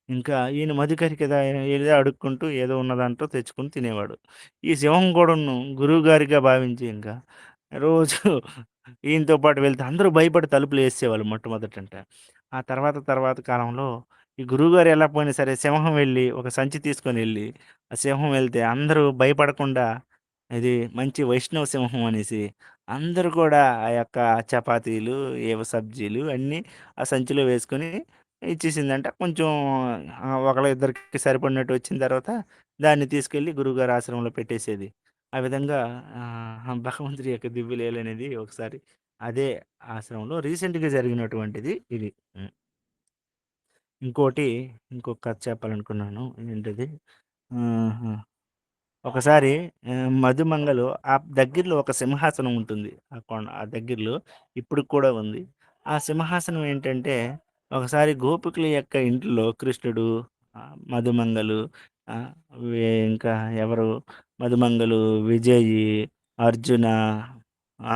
ఇంకా ఈయన మధుకరి కదా! ఏదో అడుక్కుంటూ ఏదో ఉన్న దాంట్లో తెచ్చుకొని తినేవాడు. ఈ సింహం కూడాను గురువుగారిగా భావించి ఇంకా రోజు ఈయనతో పాటు వెళ్తే అందరూ భయపడి తలుపులేసేసేవాళ్ళు మొట్టమొదటంట. ఆ తర్వాత కాలంలో ఈ గురువుగారు ఎళ్ళకపోయినా సరే సింహం వెళ్లి ఒక సంచి తీసుకొనెళ్ళి, ఆ సింహం వెళ్తే అందరూ భయపడకుండా ఇది మంచి వైష్ణవ సింహం అనేసి అందరూ కూడా ఆ యొక్క చపాతీలు, ఏవో సబ్జీలు అన్నీ ఆ సంచిలో వేసుకొని ఇచ్చేసిందంట. కొంచెం ఒకళ్ళ ఇద్దరికి సరిపడినట్టు వచ్చిన తర్వాత దాన్ని తీసుకెళ్ళి గురువుగారి ఆశ్రమంలో పెట్టేసేది. ఆ విధంగా భగవంతుడి యొక్క దివ్య లీలనేది ఒకసారి అదే ఆశ్రమంలో రీసెంట్‌గా జరిగినటువంటిది ఇది. హ్మ్. ఇంకోటి ఇంకొక కథ చెప్పాలనుకున్నాను. ఏంటది? ఆహా! ఒకసారి మధుమంగలో ఆ దగ్గరలో ఒక సింహాసనం ఉంటుంది. ఆ దగ్గరలో ఇప్పటికి కూడా ఉంది. ఆ సింహాసనం ఏంటంటే, ఒకసారి గోపికల యొక్క ఇంట్లో కృష్ణుడు, మధుమంగలు ఆహ్, ఇంకా ఎవరు మధుమంగలు, విజయి, అర్జున, ఆ!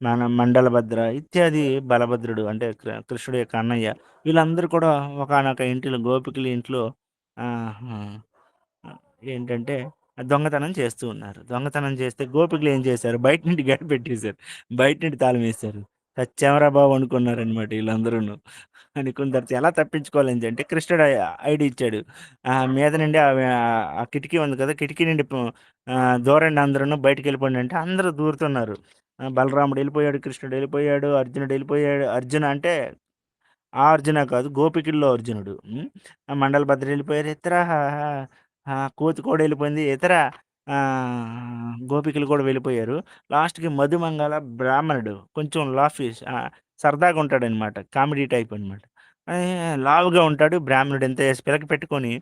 మన మండలభద్ర ఇత్యాది బలభద్రుడు అంటే కృష్ణుడు యొక్క అన్నయ్య వీళ్ళందరూ కూడా ఒకానొక ఇంటిలో గోపికల ఇంట్లో ఆహ్, హ్మ్. ఏంటంటే దొంగతనం చేస్తూ ఉన్నారు. దొంగతనం చేస్తే గోపికలు ఏం చేశారు, బయట నుండి గడి పెట్టేసారు. బయట నుండి తాళమేసారు. చచ్చాంరా బాబు అనుకున్నారనమాట ఈళ్ళందరూను. అనుకున్న తర్వాత ఎలా తప్పించుకోవాలని అంటే కృష్ణుడు ఐడీ ఇచ్చాడు. మీద నుండి ఆ కిటికీ ఉంది కదా! కిటికీ నుండి దూరండి అందరూను బయటికెళ్ళిపోండి అంటే అందరూ దూరుతున్నారు. బలరాముడు ఎళ్ళిపోయాడు, కృష్ణుడు ఎళ్ళిపోయాడు, అర్జునుడు ఎళ్ళిపోయాడు. అర్జున అంటే ఆ అర్జున కాదు. గోపికల్లో అర్జునుడు. హ్మ్. ఆ మండల భద్ర ఎళ్ళిపోయారు. ఇతర కోతి కూడా ఎళ్ళిపోయింది. ఇతర గోపికలు కూడా వెళ్ళిపోయారు. లాస్ట్‌కి మధుమంగళ బ్రాహ్మణుడు కొంచెం లాఫీస్ సరదాగా ఉంటాడనమాట. కామెడీ టైప్ అనమాట. లావుగా ఉంటాడు. బ్రాహ్మణుడు ఎంత పిలక పెట్టుకొని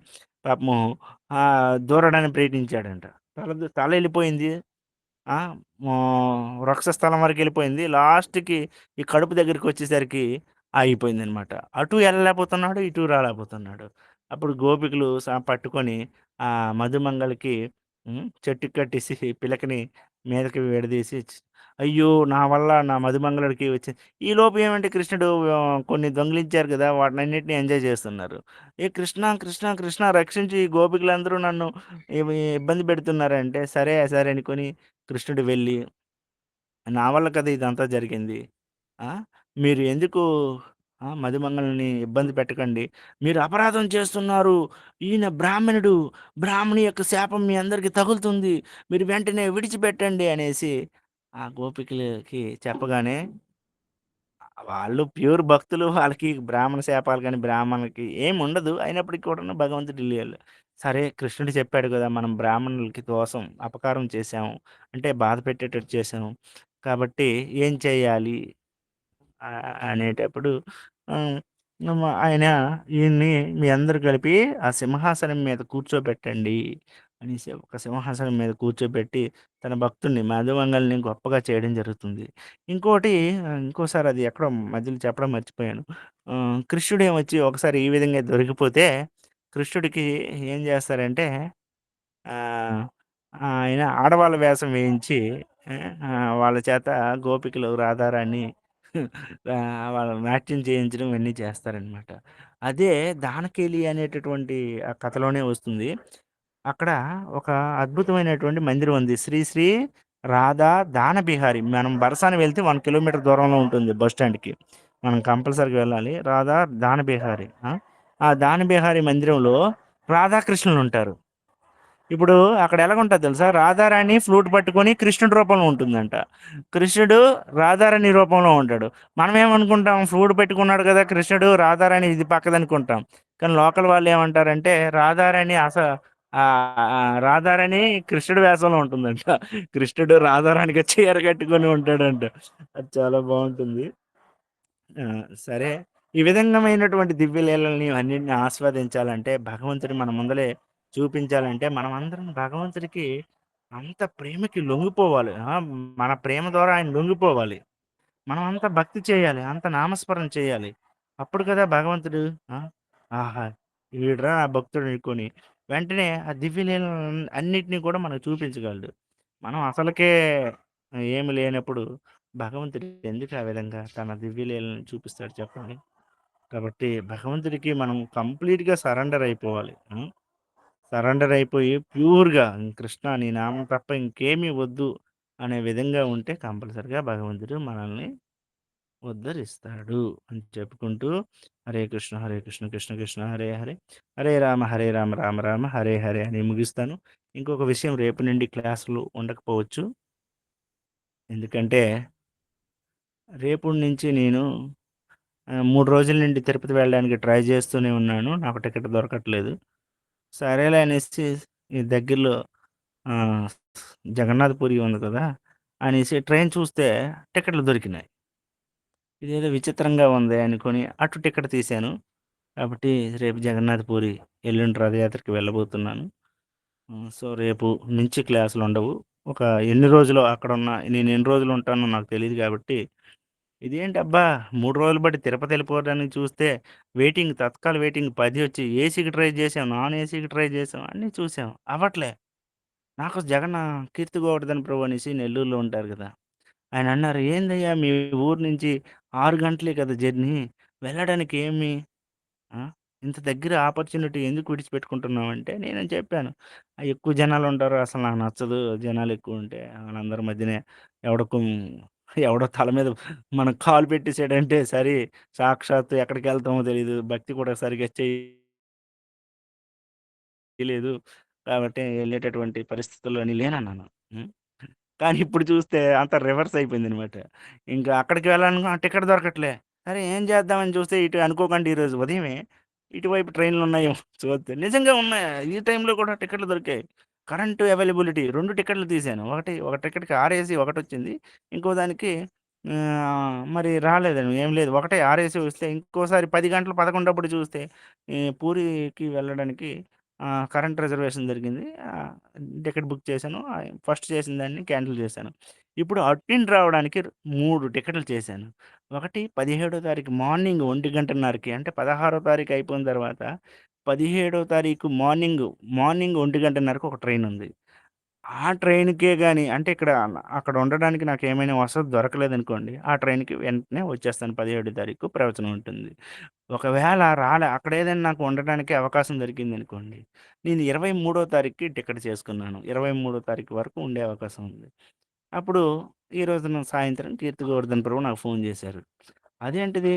పాపము దూరడానికి ప్రయత్నించాడంట. తల ఎళ్ళిపోయింది. ఆ! వక్షస్థలం వరకెళ్ళిపోయింది. లాస్ట్‌కి ఈ కడుపు దగ్గరికొచ్చేసరికి ఆగిపోయిందనమాట. అటు ఎళ్ళలేకపోతున్నాడు, ఇటు రాలేకపోతున్నాడు. అప్పుడు గోపికలు పట్టుకొని మధుమంగలకి చెట్టుకి కట్టేసి పిలకని మీదకి విడదీసి అయ్యో! నా వల్ల నా మధుమంగలుడికి వచ్చి ఈలోపు ఏమంటే కృష్ణుడు కొన్ని దొంగిలించారు గదా! వాటినన్నిటిని ఎంజాయ్ చేస్తున్నారు. ఏ కృష్ణ, కృష్ణ, కృష్ణ రక్షించు ఈ గోపికలందరూ నన్ను ఇబ్బంది పెడుతున్నారంటే సరే, సరే అనుకోని కృష్ణుడు వెళ్ళి, "నా వల్ల కదా ఇదంతా జరిగింది. ఆ! మీరు ఎందుకు మధుమంగల్ని ఇబ్బంది పెట్టకండి. మీరు అపరాధం చేస్తున్నారు. ఈయన బ్రాహ్మణుడు. బ్రాహ్మణి యొక్క శాపం మీ అందరికి తగులుతుంది. మీరు వెంటనే విడిచిపెట్టండి" అనేసి ఆ గోపికలకి చెప్పగానే వాళ్ళు ప్యూర్ భక్తులు. వాళ్ళకి బ్రాహ్మణ శాపాలు గాని, బ్రాహ్మణులకి ఏముండదు. అయినప్పటికి కూడాను భగవంతుడి లీలలు. సరే కృష్ణుడు చెప్పాడు గదా! మనం బ్రాహ్మణులకి దోసం, అపకారం చేశాము. అంటే బాధ పెట్టేటట్టు చేశాము. కాబట్టి ఏం చేయాలి? అనేటప్పుడు ఆహ్, ఆయన ఈయన్ని మీ అందరూ కలిపి ఆ సింహాసనం మీద కూర్చోబెట్టండి అనేసి ఒక సింహాసనం మీద కూర్చోబెట్టి తన భక్తుడిని మధుమంగల్ని గొప్పగా చేయడం జరుగుతుంది. ఇంకోటి ఇంకోసారి అది ఎక్కడో మధ్యలో చెప్పడం మర్చిపోయాను. కృష్ణుడేమొచ్చి ఒకసారి ఈ విధంగా దొరికిపోతే కృష్ణుడికి ఏం చేస్తారంటే ఆహ్, ఆయన ఆడవాళ్ళ వేషం వేయించి వాళ్ళ చేత గోపికలు రాధారాణి వాళ్ళ నాట్యం చేయించడం ఇవన్నీ చేస్తారనమాట. అదే దానకేలి అనేటటువంటి ఆ కథలోనే వస్తుంది. అక్కడ ఒక అద్భుతమైనటువంటి మందిరం ఉంది. శ్రీ శ్రీ రాధా దానబిహారి. మనం బరసాన వెళ్తే 1 కిలోమీటర్ దూరంలో ఉంటుంది బస్ స్టాండ్‌కి. మనం కంపల్సరీగా వెళ్ళాలి. రాధా దానబిహారి. ఆ దానబిహారి మందిరంలో రాధాకృష్ణులుంటారు. ఇప్పుడు అక్కడ ఎలాగుంటది తెలుసా? రాధారాణి ఫ్లూట్ పట్టుకొని కృష్ణుడి రూపంలో ఉంటుందంట. కృష్ణుడు రాధారాణి రూపంలో ఉంటాడు. మనమేమనుకుంటాం ఫ్లూట్ పెట్టుకున్నాడు కదా! కృష్ణుడు, రాధారాణి ఇది పక్కదనుకుంటాం. కానీ లోకల్ వాళ్ళేమంటారంటే రాధారాణి రాధారాణి కృష్ణుడి వేషంలో ఉంటుందంట. కృష్ణుడు రాధారాణిగా చీర కట్టుకొని ఉంటాడంట. అది చాలా బావుంటుంది. ఆ! సరే. ఈ విధంగమైనటువంటి దివ్య లీలల్ని ఇవన్నిటిని ఆస్వాదించాలంటే, భగవంతుడు మన ముందలే చూపించాలంటే, మనమందరం భగవంతుడికి అంత ప్రేమకి లొంగిపోవాలి. మన ప్రేమ ద్వారా ఆయన లొంగిపోవాలి. మనం అంత భక్తి చేయాలి. అంత నామస్మరణ చేయాలి. అప్పుడు కదా భగవంతుడు ఆ! ఆహా! ఈడురా నా భక్తుడు అనుకోని, వెంటనే ఆ దివ్య లీలలను అన్నిటిని కూడా మనకు చూపించగలడు. మనం అసలకే ఏమి లేనప్పుడు భగవంతుడు ఎందుకు ఆ విధంగా తన దివ్య లీలలను చూపిస్తాడు చెప్పండి. కాబట్టి భగవంతుడికి మనం కంప్లీట్‌గా సరెండర్ అయిపోవాలి. సరెండర్ అయిపోయి ప్యూర్‌గా కృష్ణ నీ నామం తప్ప ఇంకేమీ వద్దు అనే విధంగా ఉంటే కంపల్సరీగా భగవంతుడు మనల్ని ఉద్ధరిస్తాడు అని చెప్పుకుంటూ హరే కృష్ణ కృష్ణ కృష్ణ హరే హరే హరే రామ రామ రామ హరే హరే అని ముగిస్తాను. ఇంకొక విషయం రేపు నుండి క్లాసులు ఉండకపోవచ్చు. ఎందుకంటే రేపటి నుంచి నేను 3 రోజుల నుండి తిరుపతి వెళ్ళడానికి ట్రై చేస్తూనే ఉన్నాను. నాకు టికెట్ దొరకట్లేదు. సరేలే అనేసి ఈ దగ్గరలో ఆహ్, జగన్నాథపురి ఉంది కదా! అనేసి ట్రైన్ చూస్తే టికెట్లు దొరికినాయి. ఇదేదో విచిత్రంగా ఉంది అనుకోని అటు టికెట్ తీశాను. కాబట్టి రేపు జగన్నాథపురి, ఎల్లుండి రథయాత్రకి వెళ్ళబోతున్నాను. సో, రేపు నుంచి క్లాసులుండవు. ఒక ఎన్ని రోజులో అక్కడున్న నేను ఎన్ని రోజులు ఉంటానో నాకు తెలీదు కాబట్టి, ఇదేంటబ్బా! 3 రోజులు బట్టి తిరుపతెళ్ళిపోవడానికి చూస్తే తత్కాల్ వెయిటింగ్ 10 వచ్చి ఏసీకి ట్రై చేసాం, నాన్ ఏసీకి ట్రై చేసాం, అన్నీ చూసాం. అవ్వట్లే. నాకు కీర్తి గోవర్ధన్ ప్రభు అనేసి నెల్లూరులో ఉంటారు గదా! ఆయనన్నారు, "ఏందయ్యా మీ ఊరు నుంచి 6 గంటలే కదా జర్నీ. వెళ్ళడానికి ఏమి ఆ! ఇంత దగ్గర ఆపర్చునిటీ ఎందుకు విడిచిపెట్టుకుంటున్నావంటే?" నేను చెప్పాను. ఎక్కువ జనాలుంటారు. అసలు నాకు నచ్చదు జనాలెక్కువుంటే. ఆళ్ళందరి మధ్యనే ఎవడో కొం ఎవడో తల మీద మనకు కాలు పెట్టేసాడంటే సరి సాక్షాత్తు ఎక్కడికెళ్తామో తెలీదు. భక్తి కూడా సరిగ్గా చేయలేదు. కాబట్టి ఎళ్ళేటటువంటి పరిస్థితుల్లోని లేనన్నాను. హ్మ్. కానీ ఇప్పుడు చూస్తే అంతా రివర్స్ అయిపోయిందనమాట. ఇంకా అక్కడికి వెళ్ళాలనుకున్న టికెట్ దొరకట్లే. సరే ఏం చేద్దామని చూస్తే ఇటు అనుకోకుండా ఈరోజు ఉదయమే ఇటువైపు ట్రైన్‌లున్నాయేమో చూస్తే నిజంగా ఉన్నాయి. ఈ టైంలో కూడా టికెట్లు దొరికాయి. కరెంట్ అవైలబిలిటీ 2 టికెట్లు తీశాను. ఒక టికెట్‌కి ఆర్ఏసీ ఒకటొచ్చింది. ఇంకో దానికి మరి రాలేదండి. ఏం లేదు. ఒకటే ఆర్ఏసీ వస్తే ఇంకోసారి 10 గంటలు 11 చూస్తే ఈ పూరీకి వెళ్ళడానికి కరెంట్ రిజర్వేషన్ జరిగింది. టికెట్ బుక్ చేశాను. ఫస్ట్ చేసిన దాన్ని క్యాన్సిల్ చేశాను. ఇప్పుడు అటు నుండి రావడానికి 3 టికెట్లు చేశాను. ఒకటి 17 తారీఖు మార్నింగ్ 1:30కి అంటే 16 తారీఖు అయిపోయిన తర్వాత 17 తారీఖు మార్నింగ్ 1:30కి ఒక ట్రైనుంది. ఆ ట్రైన్‌కే గాని అంటే అక్కడ ఉండడానికి నాకేమైనా వసతి దొరకలేదనుకోండి. ఆ ట్రైన్‌కి వెంటనే వచ్చేస్తాను. 17 తారీఖు ప్రవచనం ఉంటుంది. ఒకవేళ అక్కడేదైనా నాకు ఉండడానికి అవకాశం దొరికిందనుకోండి. నేను 23 తారీఖుకి టికెట్ చేసుకున్నాను. 23 తారీఖు వరకు ఉండే అవకాశం ఉంది. అప్పుడు ఈ రోజున సాయంత్రం కీర్తి గోవర్ధన్ ప్రభు నాకు ఫోను చేశారు. అదేంటిది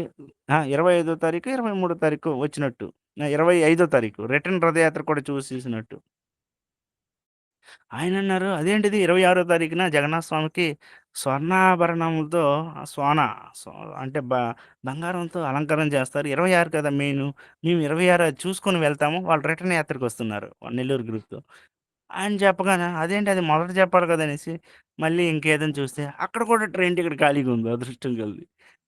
25 తారీఖు, 23 తారీఖు వచ్చినట్టు. 25 తారీఖు రిటర్న్ రథయాత్ర కూడా చూసేసినట్టు. ఆయనన్నారు, "అదేంటిది 26 తారీఖున జగన్నాథ స్వామికి స్వర్ణాభరణములతో సోన సో అంటే బంగారంతో అలంకరణ చేస్తారు. 26 కదా మెయిను. మేము 26 అది చూసుకొని వెళ్తాము. వాళ్ళు రిటర్న్ యాత్రకొస్తున్నారు. నెల్లూరు గ్రూప్‌తో." ఆయన చెప్పగానే, అదేంటి అది మొదట చెప్పాలి కదా! అనేసి మళ్ళీ ఇంకేదని చూస్తే అక్కడ కూడా ట్రైన్ టికెట్ ఖాళీగా ఉంది అదృష్టం కొద్దీ.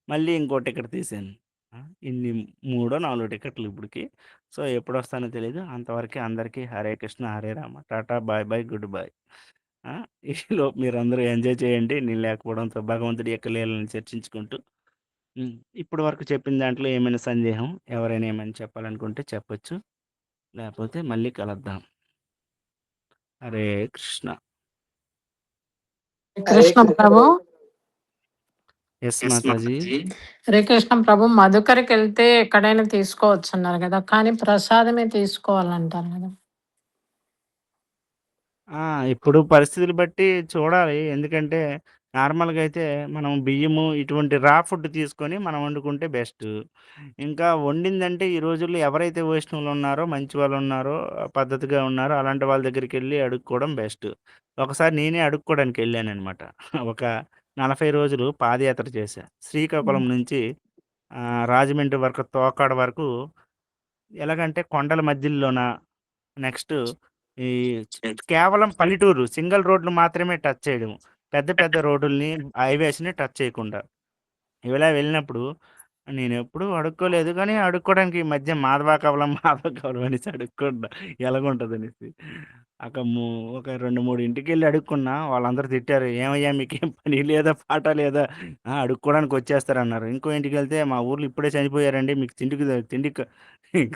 మళ్ళీ ఇంకో టికెట్ తీశాను. ఆ! ఇన్ని మూడో, నాలుగో టికెట్లు ఇప్పటికి. సో, ఎప్పుడొస్తానో తెలీదు. అంతవరకే అందరికీ Hare Krishna, Hare Rama. Tata, bye bye, good bye. ఆ! ఈలోపు మీరందరూ ఎంజాయ్ చేయండి. నేను లేకపోవడంతో భగవంతుడి యొక్క లీలలను చర్చించుకుంటూ. హ్మ్. ఇప్పటి వరకు చెప్పిన దాంట్లో ఏమైనా సందేహం, ఎవరైనా ఏమైనా చెప్పాలనుకుంటే చెప్పొచ్చు. లేపోతే మళ్ళీ కలుద్దాం. హరే కృష్ణ. కృష్ణ ప్రభు. యెస్ మాతాజీ. హరే కృష్ణ ప్రభు. మధుకరికి వెళ్తే ఎక్కడైనా తీసుకోవచ్చు అన్నారు కదా, కానీ ప్రసాదమే తీసుకోవాలంటారు కదా. ఇప్పుడు పరిస్థితులు బట్టి చూడాలి. ఎందుకంటే నార్మల్‌గా అయితే మనం బియ్యము ఇటువంటి రా ఫుడ్ తీసుకొని మనం వండుకుంటే బెస్టు. ఇంకా వండిందంటే ఈ రోజుల్లో ఎవరైతే వైష్ణవులున్నారో, మంచి వాళ్ళున్నారో, పద్ధతిగా ఉన్నారో అలాంటి వాళ్ళ దగ్గరికెళ్ళి అడుక్కోవడం బెస్ట్. ఒకసారి నేనే అడుక్కోవడానికెళ్ళాననమాట. ఒక 40 రోజులు పాదయాత్ర చేశా. శ్రీకాకుళం నుంచి రాజమండ్రి వరకు, తోకాడ వరకు ఎలాగంటే కొండల మధ్యలోన నెక్స్టు ఈ కేవలం పల్లెటూరు. సింగిల్ రోడ్లు మాత్రమే టచ్ చేయడం. పెద్ద పెద్ద రోడ్డుల్ని, హైవేస్‌ని టచ్ చేయకుండా. ఇలా వెళ్ళినప్పుడు నేనెప్పుడూ అడుక్కోలేదు. కానీ అడుక్కోవడానికి ఈ మధ్య మాధవ కవలం, మాధవ కవలం అనేసి అడుక్కుంటా. ఎలాగుంటదనేసి. అక ము ఒక 2, 3 ఇంటికెళ్ళి అడుక్కున్నా. వాళ్ళందరూ తిట్టారు. "ఏమయ్యా మీకేం పని లేదా? పాట లేదా? అడుక్కోవడానికి వచ్చేస్తారన్నారు." ఇంకో ఇంటికెళ్తే, "మా ఊర్లో ఇప్పుడే చనిపోయారండి. మీకు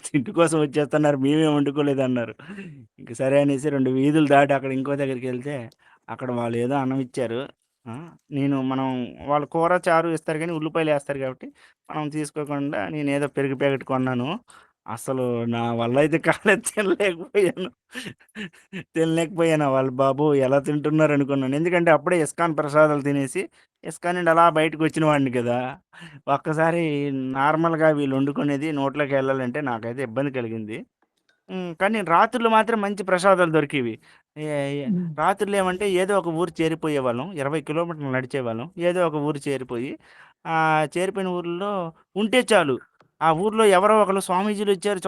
తిండి కోసం వచ్చేస్తున్నారు. మేమేం వండుకోలేదన్నారు." ఇంక సరే అనేసి 2 వీధులు దాటి అక్కడ ఇంకో దగ్గరికెళ్తే, అక్కడ వాళ్ళేదో అన్నం ఇచ్చారు. ఆ! మనం వాళ్ళు కూర, చారు ఇస్తారు గానీ, ఉల్లిపాయలేస్తారు గాబట్టి, మనం తీసుకోకుండా నేనేదో పెరుగు ప్యాకెట్ కొన్నాను. అసలు నా వల్ల అయితే కాలేదు. తినలేకపోయాను. వాళ్ళు బాబోయ్! ఎలా తింటున్నారనుకున్నాను. ఎందుకంటే, అప్పుడే ఇస్కాన్ ప్రసాదాలు తినేసి, ఇస్కాన్ నుండి అలా బయటకొచ్చిన వాడిని కదా! ఒక్కసారి నార్మల్‌గా వీళ్ళు వండుకునేది నోట్లోకెళ్ళాలంటే నాకైతే ఇబ్బంది కలిగింది. కానీ రాత్రులు మాత్రం మంచి ప్రసాదాలు దొరికేవి. ఏ ఏ రాత్రులు ఏమంటే ఏదో ఒక ఊరు చేరిపోయేవాళ్ళం. 20 కిలోమీటర్లు నడిచేవాళ్ళం. ఏదో ఒక ఊరు చేరిపోయి, చేరిపోయిన ఊర్లో ఉంటే చాలు. ఆ ఊర్లో ఎవరో ఒకళ్ళు స్వామీజీలొచ్చారు,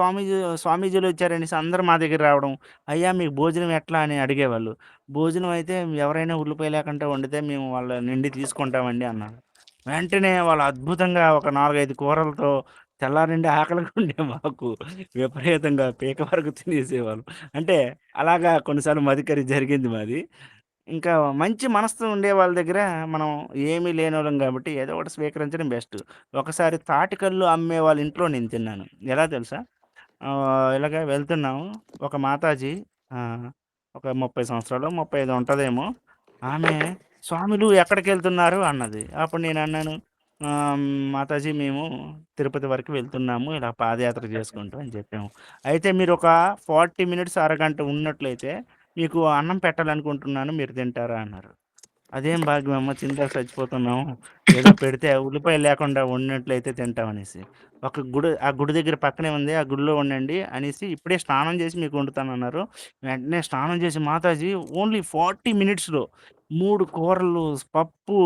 స్వామీజీలొచ్చారనేసి అందరూ మా దగ్గర రావడం. అయ్యా! మీకు భోజనం ఎట్లా అని అడిగేవాళ్ళు. భోజనం అయితే ఎవరైనా ఉల్లిపాయ లేకుండా వండితే మేము వాళ్ళ నుండి తీసుకుంటామండి అన్నాను. వెంటనే వాళ్ళు అద్భుతంగా ఒక 4, 5 కూరలతో తెల్లారిండి ఆకలిగా ఉండే మాకు విపరీతంగా పీక వరకు తినేసేవాళ్ళం. అంటే అలాగా కొన్నిసార్లు మదికరి జరిగింది మాది. ఇంకా మంచి మనసుతో ఉండే వాళ్ళ దగ్గర మనం ఏమీ లేనోళ్ళం గాబట్టి ఏదో ఒకటి స్వీకరించడం బెస్ట్. ఒకసారి తాటికల్లు అమ్మే వాళ్ళ ఇంట్లో నేను తిన్నాను. ఎలా తెలుసా? ఇలాగ వెళ్తున్నాము. ఒక మాతాజీ ఆహ్, ఒక 30 సంవత్సరాలో, 35 ఉంటదేమో. ఆమె "స్వాములు ఎక్కడికెళ్తున్నారు?" అన్నది. అప్పుడు నేనన్నాను, మాతాజీ మేము తిరుపతి వరకు వెళ్తున్నాము. ఇలా పాదయాత్ర చేసుకుంటూ" అని చెప్పాము. అయితే మీరొక 40 మినిట్స్, అరగంట ఉన్నట్లయితే మీకు అన్నం పెట్టాలనుకుంటున్నాను. మీరు తింటారా? అన్నారు. అదేం భాగ్యమమ్మ! తినలేక చచ్చిపోతున్నాం. ఏదో పెడితే ఉల్లిపాయలు లేకుండా వండినట్లయితే తింటామనేసి. ఆ గుడి దగ్గర పక్కనే ఉంది. ఆ గుడిలో వండండి అనేసి ఇప్పుడే స్నానం చేసి మీకు వండుతానన్నారు. వెంటనే స్నానం చేసి మాతాజీ ఓన్లీ 40 మినిట్స్‌లో 3 కూరలు, పప్పు,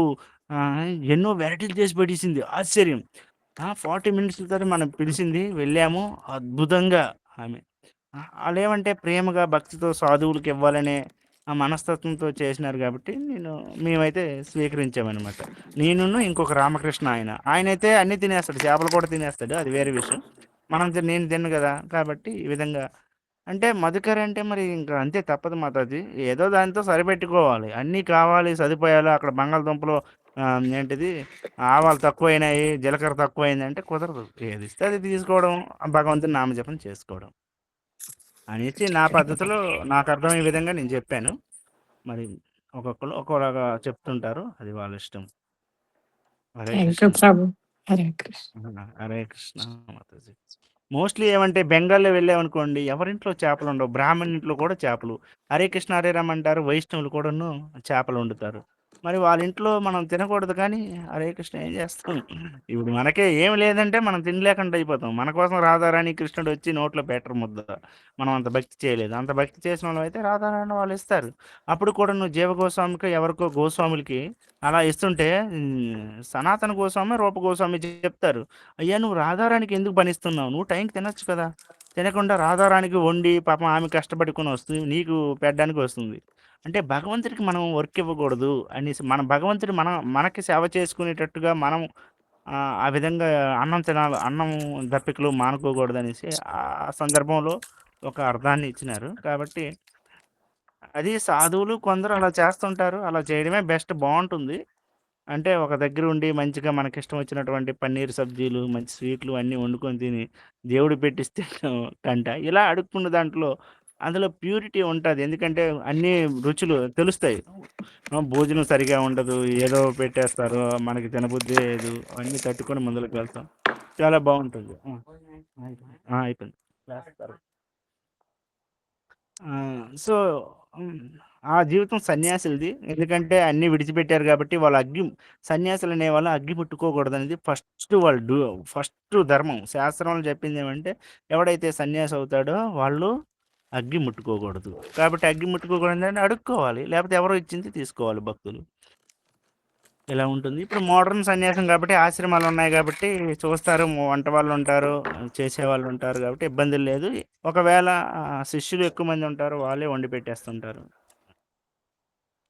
ఎన్నో వెరైటీలు చేసి పెట్టేసింది. ఆశ్చర్యం. 40 మినిట్స్ తర్వాత మనం పిలిచింది. వెళ్ళాము. అద్భుతంగా ఆమె. ఆళ్ళేమంటే ప్రేమగా, భక్తితో సాధువులకివ్వాలనే ఆ మనస్తత్వంతో చేసినారు గాబట్టి, మేమైతే స్వీకరించామనమాట. ఇంకొక రామకృష్ణ ఆయన. ఆయనైతే అన్నీ తినేస్తాడు. చేపలు కూడా తినేస్తాడు. అది వేరే విషయం. నేను తినను గదా! కాబట్టి ఈ విధంగా అంటే మధుకరి అంటే మరి ఇంక అంతే తప్పదు మాతాజీ. ఏదో దాంతో సరిపెట్టుకోవాలి. అన్నీ కావాలి సదుపాయాలు అక్కడ బంగాళదుంపలు, ఏంటిది ఆవాలు తక్కువైనాయి, జీలకర్ర తక్కువైందంటే కుదరదు. ఏదిస్తే అది తీసుకోవడం, భగవంతుని నామజపం చేసుకోవడం అనేసి నా పద్ధతిలో నాకర్థమయ్యే విధంగా నేను జెప్పాను. మరి ఒక్కొక్కళ్ళు ఒక్కోలాగా చెప్తుంటారు. అది వాళ్ళ ఇష్టం. Hare thank you Krishna. Prabhu. Hare Krishna. Hare Krishna Mataji. Mostly ఏమంటే బెంగాల్లో వెళ్ళామనుకోండి, ఎవరింట్లో చేపలుండవు. బ్రాహ్మణ్ ఇంట్లో కూడా చేపలు. హరే కృష్ణ, హరే రామ అంటారు. వైష్ణవులు కూడాను చేపలొండుతారు. మరి వాళ్ళ ఇంట్లో మనం తినకూడదు కానీ, హరే కృష్ణ ఏం చేస్తాం? ఇప్పుడు మనకే ఏమి లేదంటే మనం తినలేకుండా అయిపోతాం. మన కోసం రాధారాణి, కృష్ణుడొచ్చి నోట్లో పెట్టరు ముద్ద. మనం అంత భక్తి చేయలేదు. అంత భక్తి చేసినోళ్ళమైతే రాధారాణి వాళ్ళిస్తారు. అప్పుడు కూడా నువ్వు జీవ గోస్వామికో, ఎవరికో గోస్వాములకి అలా ఇస్తుంటే, సనాతన గోస్వామి, రూప గోస్వామి చెప్తారు. అయ్యా! నువ్వు రాధారాణికి ఎందుకు పనిస్తున్నావు? నువ్వు టైంకి తినొచ్చు కదా! తినకుండా రాధారాణికి వండి పాపం ఆమె కష్టపడుకొని వస్తుంది. నీకు పెట్టడానికి వస్తుంది. అంటే భగవంతుడికి మనం వర్క్ ఇవ్వకూడదు అనేసి, మన భగవంతుడు మనకి సేవ చేసుకునేటట్టుగా మనం ఆ విధంగా అన్నం తినాలి, అన్నం దప్పికలు మానుకోకూడదనేసి ఆ సందర్భంలో ఒక అర్థాన్ని ఇచ్చినారు. కాబట్టి అది సాధువులు కొందరు అలా చేస్తుంటారు. అలా చేయడమే బెస్ట్, బావుంటుంది. అంటే ఒక దగ్గర ఉండి మంచిగా మనకిష్టం వచ్చినటువంటి పన్నీర్ సబ్జీలు, మంచి స్వీట్లు అన్నీ వండుకొని తిని, దేవుడికి పెట్టిస్తే కంట ఇలా అడుక్కున్న దాంట్లో అందులో ప్యూరిటీ ఉంటది. ఎందుకంటే అన్నీ రుచులు తెలుస్తాయి. భోజనం సరిగ్గా ఉండదు. ఏదో పెట్టేస్తారు. మనకి తినబుద్ధి లేదు. అవన్నీ తట్టుకొని ముందుకు వెళ్తాం. చాలా బావుంటుంది. అయిపోయింది. వేస్తారు. ఆ! సో, హ్మ్. ఆ జీవితం సన్యాసులది. ఎందుకంటే అన్నీ విడిచిపెట్టారు గాబట్టి వాళ్ళు సన్యాసులనేవాళ్ళు అగ్గి ముట్టుకోకూడదనేది ఫస్ట్ ధర్మం. శాస్త్రంలో చెప్పిందేమంటే ఎవడైతే సన్యాసి అవుతాడో వాళ్ళు అగ్గి ముట్టుకోకూడదు. కాబట్టి అగ్గి ముట్టుకోకూడదంటే అడుక్కోవాలి. లేపోతే ఎవరో ఇచ్చింది తీసుకోవాలి భక్తులు. ఇలా ఉంటుంది. ఇప్పుడు మోడర్న్ సన్యాసం కాబట్టి ఆశ్రమాలున్నాయి గాబట్టి చూస్తారు. వంట వాళ్ళుంటారు, చేసేవాళ్ళుంటారు గాబట్టి ఇబ్బందులు లేదు. ఒకవేళ శిష్యులు ఎక్కువ మంది ఉంటారు. వాళ్ళే వండి పెట్టేస్తుంటారు.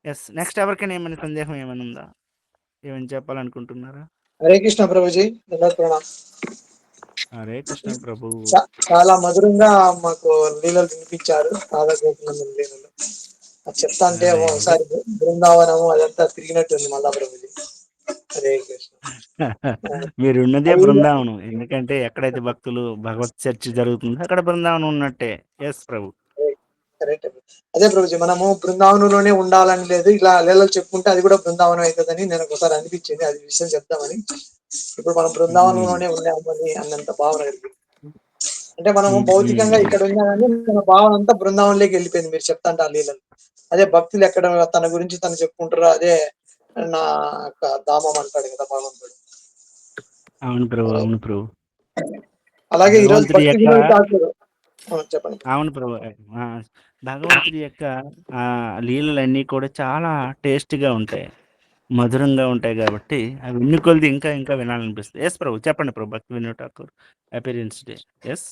యెస్. నెక్స్ట్ ఎవరికైనా ఏమైనా సందేహం ఏమైనా ఉందా? ఏమైనా చెప్పాలనుకుంటున్నారా? హరే కృష్ణ ప్రభుజీ, దండవత్ ప్రణామ్. హరే కృష్ణ ప్రభు. చాలా మధురంగా మాకు లీలలు వినిపించారు, రాధా గోకులందరి లీలలు. అది చెప్తా అంటే ఒకసారి బృందావనము అదంతా తిరిగినట్టుంది మళ్ళా ప్రభుజీ. హరే కృష్ణ. మీరున్నదే అది బృందావనం. ఎందుకంటే ఎక్కడైతే భక్తులు భగవత్ చర్చ జరుగుతుందో అక్కడ బృందావనం ఉన్నట్టే. యెస్ ప్రభు. కరెక్ట్. అదే ప్రభుజీ, మనము బృందావనంలోనే ఉండాలని లేదు, ఇలా లీలలు చెప్పుకుంటే అది కూడా బృందావనం అవుతుందని నేను ఒకసారి అనిపించింది. అది విషయం చెప్తామని. ఇప్పుడు మనం బృందావనంలోనే ఉన్నామని అన్నంత భావన కలిగింది. అంటే మనము భౌతికంగా ఇక్కడ ఉన్నా కానీ మన భావన అంతా బృందావనంలోకి వెళ్ళిపోయింది మీరు చెప్తాంటే ఆ లీలలు. అదే భక్తులు ఎక్కడ తన గురించి తను చెప్పుకుంటారో అదే నా యొక్క ధామం అంటాడు కదా భగవంతుడు. అవును ప్రభు. అవును ప్రభు. అలాగే ఈ రోజు భగవంతుడి భక్తి యొక్క వినోద్ ఠాకూర్ చెప్పండి. అవును ప్రభు. ఆ! భగవంతుడి యొక్క లీలలన్నీ కూడా చాలా టేస్టీగా ఉంటాయి. మధురంగా ఉంటాయి గాబట్టి, అవి విన్ని కొలది ఇంకా ఇంకా వినాలనిపిస్తది. యెస్ ప్రభు. చెప్పండి ప్రభు. భక్తి Vinod Thakur appearance day. Yes.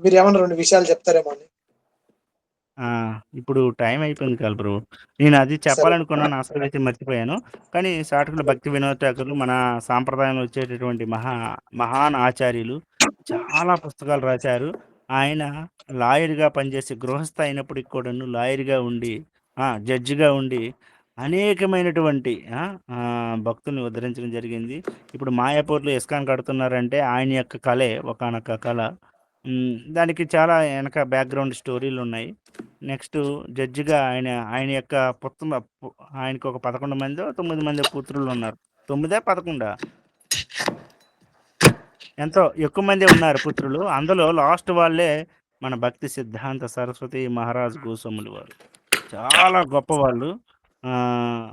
మీరు ఏమన్నా 2 విషయాలు చెప్తారేమో అని. ఆ! ఇప్పుడు టైం అయిపోయింది కాదు బ్రో. నేను అది సరే. చెప్పాలనుకున్నాను. అసలైతే మర్చిపోయాను. కానీ షార్ట్‌కట్‌లో భక్తి వినోద్ ఠాకూర్ మన సాంప్రదాయంలో వచ్చేటటువంటి మహాన్ ఆచార్యులు. చాలా పుస్తకాలు రాశారు. ఆయన లాయర్‌గా పనిచేసి గృహస్థ అయినప్పటికి కూడాను లాయర్‌గా ఉండి, జడ్జిగా ఉండి అనేకమైనటువంటి భక్తుల్ని ఉద్ధరించడం జరిగింది. ఇప్పుడు మాయాపూర్‌లో ఇస్కాన్ కడుతున్నారంటే ఆయన యొక్క కలే ఒకానొక కల. దానికి చాలా ఎనక బ్యాక్‌గ్రౌండ్ స్టోరీలున్నాయి. నెక్స్టు జడ్జిగా ఆయన యొక్క ఆయనకు ఒక 11 మందో, 9 మందో పుత్రులున్నారు. 9 11 ఎంతో ఎక్కువ మందే ఉన్నారు పుత్రులు. అందులో లాస్ట్ వాళ్ళే మన భక్తి సిద్ధాంత సరస్వతి మహారాజ్ గోస్వాములు వారు. చాలా గొప్పవాళ్ళు. ఆహ్,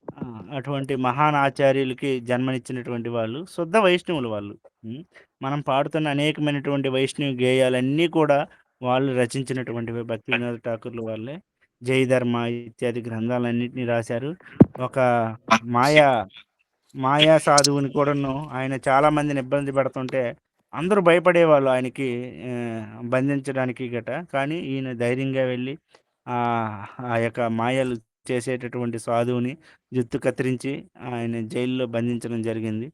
ఆ! అటువంటి మహాన్ ఆచార్యులకి జన్మనిచ్చినటువంటి వాళ్ళు. శుద్ధ వైష్ణవులు వాళ్ళు. హ్మ్. మనం పాడుతున్న అనేకమైనటువంటి వైష్ణవ గేయాలన్నీ కూడా వాళ్ళు రచించినటువంటివే. భక్తి వినోద్ ఠాకూర్లు వాళ్ళే. జయధర్మ ఇత్యాది గ్రంథాలన్నిటిని రాశారు. ఒక మాయా మాయా సాధువుని కూడాను ఆయన చాలా మందిని ఇబ్బంది పెడుతుంటే అందరూ భయపడేవాళ్ళు ఆయనకి బంధించడానికి గట. కానీ ఈయన ధైర్యంగా వెళ్ళి ఆ యొక్క మాయలు చేసేటటువంటి సాధువుని జుత్తు కత్తిరించి ఆయన జైల్లో బంధించడం జరిగింది.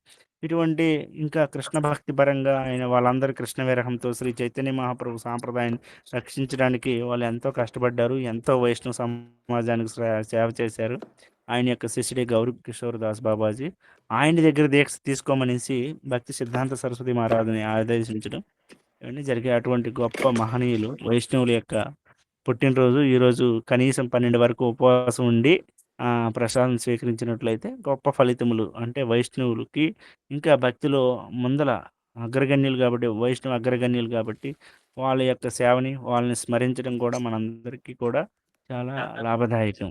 ఇటువంటి ఇంకా కృష్ణ భక్తి పరంగా ఆయన వాళ్ళందరూ కృష్ణ విరహంతో శ్రీ చైతన్య మహాప్రభు సాంప్రదాయాన్ని రక్షించడానికి వాళ్ళు ఎంతో కష్టపడ్డారు. ఎంతో వైష్ణవ సమాజానికి సేవ చేశారు. ఆయన యొక్క శిష్యుడే గౌరీ కిషోర్ దాస్ బాబాజీ. ఆయన దగ్గర దీక్ష తీసుకోమనేసి భక్తి సిద్ధాంత సరస్వతి మహారాజుని ఆదేశించడం ఇవన్నీ జరిగాయి. అటువంటి గొప్ప మహనీయులు వైష్ణవుల యొక్క పుట్టినరోజు ఈరోజు కనీసం 12 వరకు ఉపవాసం ఉండి ప్రసాదం స్వీకరించినట్లయితే గొప్ప ఫలితములు అంటే వైష్ణవులకి ఇంకా భక్తిలో ముందల అగ్రగణ్యులు కాబట్టి వైష్ణవ అగ్రగణ్యులు కాబట్టి వాళ్ళ యొక్క సేవని వాళ్ళని స్మరించడం కూడా మనందరికీ కూడా చాలా లాభదాయకం.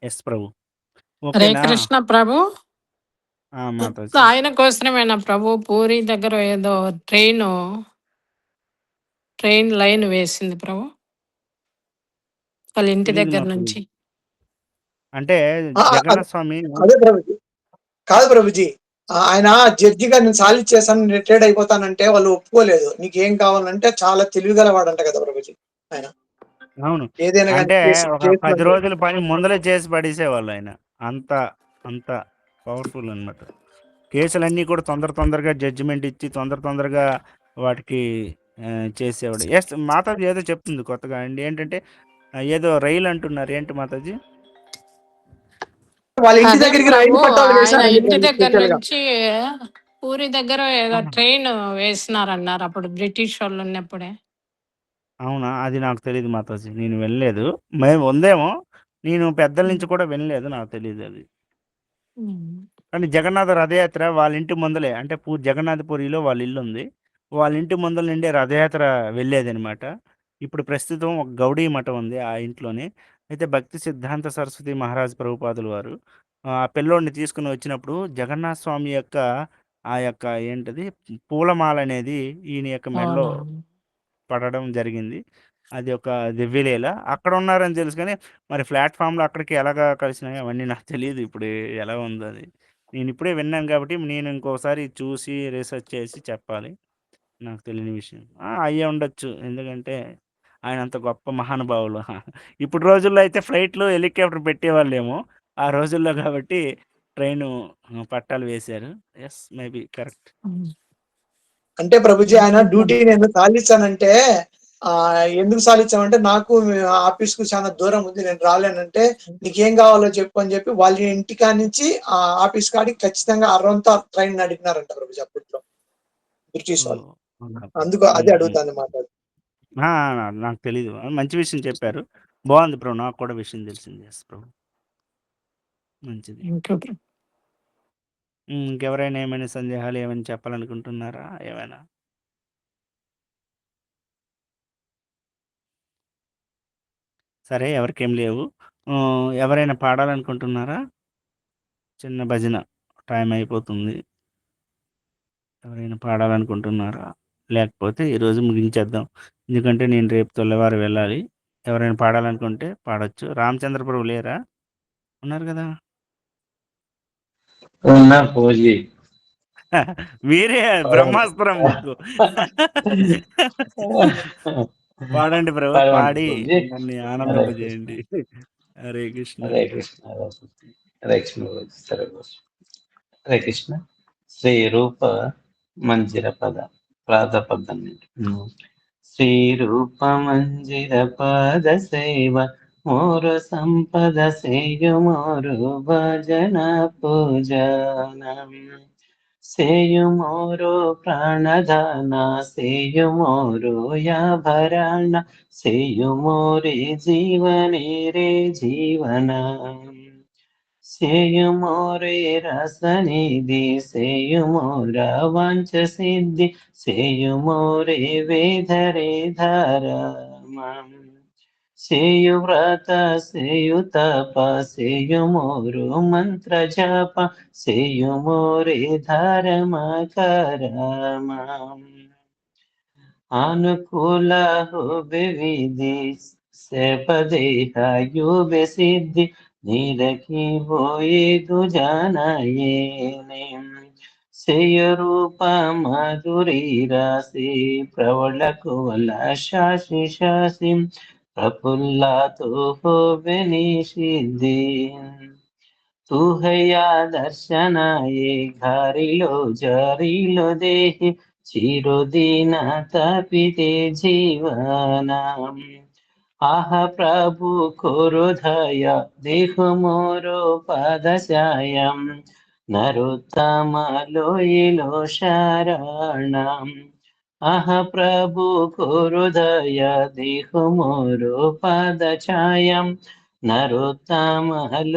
ఎస్ ప్రభు. హరే ఓకేనా? కృష్ణ ప్రభు. మాతాజీ. ఆయన కోసమేనా ప్రభు పూరి దగ్గర ఏదో ట్రైన్ లైన్ వేసింది ప్రభు వాళ్ళ ఇంటి తెలీదు దగ్గర మాకు. నుంచి. అంటే జగన్నాథ స్వామి అదే ప్రభుజీ, కాదు ప్రభుజీ, ఆయన జడ్జిగా నేను సాలిడ్ చేశాను, రిటైర్డ్ అయిపోతానంటే వాళ్ళు ఒప్పుకోలేదు. నీకేం కావాలంటే చాలా తెలివిగలవాడంట కదా ప్రభుజీ ఆయన. అవును. ఏదైనా కానీ అంటే కేసు ఒక 10 కేసులు రోజుల పని ముందలే చేసి పడేసేవాళ్ళు ఆయన. అంత అంత పవర్‌ఫుల్ అన్నమాట. కేసులన్నీ కూడా తొందరగా జడ్జిమెంట్ ఇచ్చి తొందరగా వాటికి చేసేవాడు. ఎస్ మాతాజీ ఏదో చెప్తుంది కొత్తగా అండి. ఏంటంటే ఏదో రైలు అంటున్నారు. ఏంటి మాతాజీ? వాళ్ళ ఇంటి అదే దగ్గరికి రైలు ప్రభు, పట్టాలు ఆయన వేశారండి ఇంటి దగ్గర స్పెషల్ గా. నుంచి పూరి దగ్గర ఏదో అవునా? ట్రైన్ వేసినారన్నారు అప్పుడు బ్రిటిష్ వాళ్ళు ఉన్నప్పుడే. అవునా? అది నాకు తెలీదు మాతాజీ. నేను వెళ్ళలేదు. మేము ఉందేమో. నేను పెద్దల నుంచి కూడా వినలేదు. నాకు తెలీదు అది. ఉమ్. కానీ జగన్నాథ రథయాత్ర వాళ్ళ ఇంటి ముందలే అంటే జగన్నాథపురిలో వాళ్ళ ఇల్లు ఉంది. వాళ్ళ ఇంటి ముందల నుండే రథయాత్ర వెళ్ళేదనమాట. ఇప్పుడు ప్రస్తుతం ఒక గౌడీ మఠం ఉంది ఆ ఇంట్లోనే. అయితే భక్తి సిద్ధాంత సరస్వతి మహారాజ్ ప్రభుపాదుల వారు ఆ పిల్లోడిని తీసుకుని వచ్చినప్పుడు జగన్నాథ స్వామి యొక్క ఆ యొక్క ఏంటది పూలమాల అనేది ఈయన యొక్క మెడలో అవునా? పడడం జరిగింది. అది ఒక దివ్యలీల. అక్కడ ఉన్నారని తెలుసు గానీ, మరి ప్లాట్‌ఫామ్‌లో అక్కడికి ఎలాగా కలిసినాయో అవన్నీ నాకు తెలీదు. ఇప్పుడు ఎలా ఉందో అది. నేనిప్పుడే విన్నాను కాబట్టి, నేను ఇంకోసారి చూసి రీసెర్చ్ చేసి చెప్పాలి. నాకు తెలియని విషయం. అయ్యే ఉండొచ్చు. ఎందుకంటే, ఆయన అంత గొప్ప మహానుభావులు. ఇప్పుడు రోజుల్లో అయితే ఫ్లైట్‌లు, హెలికాప్టర్ పెట్టేవాళ్ళేమో. ఆ రోజుల్లో కాబట్టి ట్రైను పట్టాలు వేశారు. యెస్. Maybe correct. ఉమ్. అంటే ప్రభుజీ ఆయన ఓకే డ్యూటీ ప్రభు. నేను సాధించానంటే ఎందుకు సాధించామంటే నాకు ఆఫీస్ కు చాలా దూరం ఉంది, నేను రాలేనంటే నీకేం కావాలో చెప్పు అని చెప్పి వాళ్ళ ఇంటికా నుంచి ఆ ఆఫీస్ కాడికి ఖచ్చితంగా అరవంతా ట్రైన్ నడిపినారంట ప్రభుజీ అప్పట్లో బ్రిటిష్ వాళ్ళు. ఓహ్! అవునా? అందుకు అదే హుహు. అడుగుతాను మాట. ఆ! నాకు తెలీదు. మంచి విషయం చెప్పారు. బావుంది బ్రో. నాకు కూడా విషయం తెలిసింది. Yes bro. మంచిది. థ్యాంక్ యూ ప్రభు. ఇంకెవరైనా ఏమైనా సందేహాలు ఏమైనా చెప్పాలనుకుంటున్నారా? ఏమైనా? సరే ఎవరికేం లేవు. ఎవరైనా పాడాలనుకుంటున్నారా? చిన్న భజన. టైం అయిపోతుంది. ఎవరైనా పాడాలనుకుంటున్నారా? లేకపోతే ఈరోజు ముగించేద్దాం. ఎందుకంటే నేను రేపు తెల్లవారి వెళ్ళాలి. ఎవరైనా పాడాలనుకుంటే పాడొచ్చు. రామచంద్ర ప్రభు లేరా? ఉన్నారు గదా! ఉన్న పూజీ మీరే బ్రహ్మాస్త్రం మీకు. పాడండి బ్రో. పరవండి పాడి పూజీ. నన్ను హరే కృష్ణ, ఆనందింపజేయండి. హరే కృష్ణ. హరే కృష్ణ, హరే కృష్ణ పూజీ, సరే పూజీ. హరే కృష్ణ. శ్రీ రూప మంజిర పద ప్రాత పదం. శ్రీ రూప మంజిర పద సేవ మోరు సంపద సేయు మోరు భజన పూజనం సేయుమోరు ప్రాణదాన సేయుమోరు యాభరణ సేయుమోరి జీవనే రే జీవన సేయుమోరే రసనిధి సేయుమోర వంచ సిద్ధి సేయుమోరే వేధరే ధరమం సేయు వ్రత సేయు తప సేయుమోరు మంత్ర జప సేయుమోరే ధర్మ కరమం అనుకూల విధి సేపదేహ యుగ సిద్ధి నీరకి పోయేదు జానయేనే సేయ రూప మధురీ రాశి ప్రవళ కువల శాసి శాసి ప్రఫుల్లాతో హోవెని సిద్ధి तू है या दर्शनाए घारिलो जरिलो देहि चिरोदीन तपिते जीवनम आह प्रभु कोरोधय देह मोरो पदशायम नरोत्तम लोयिलो शरणम आह प्रभु कोरोधय देह मोरो पदछायम నరోత్తమలోయలో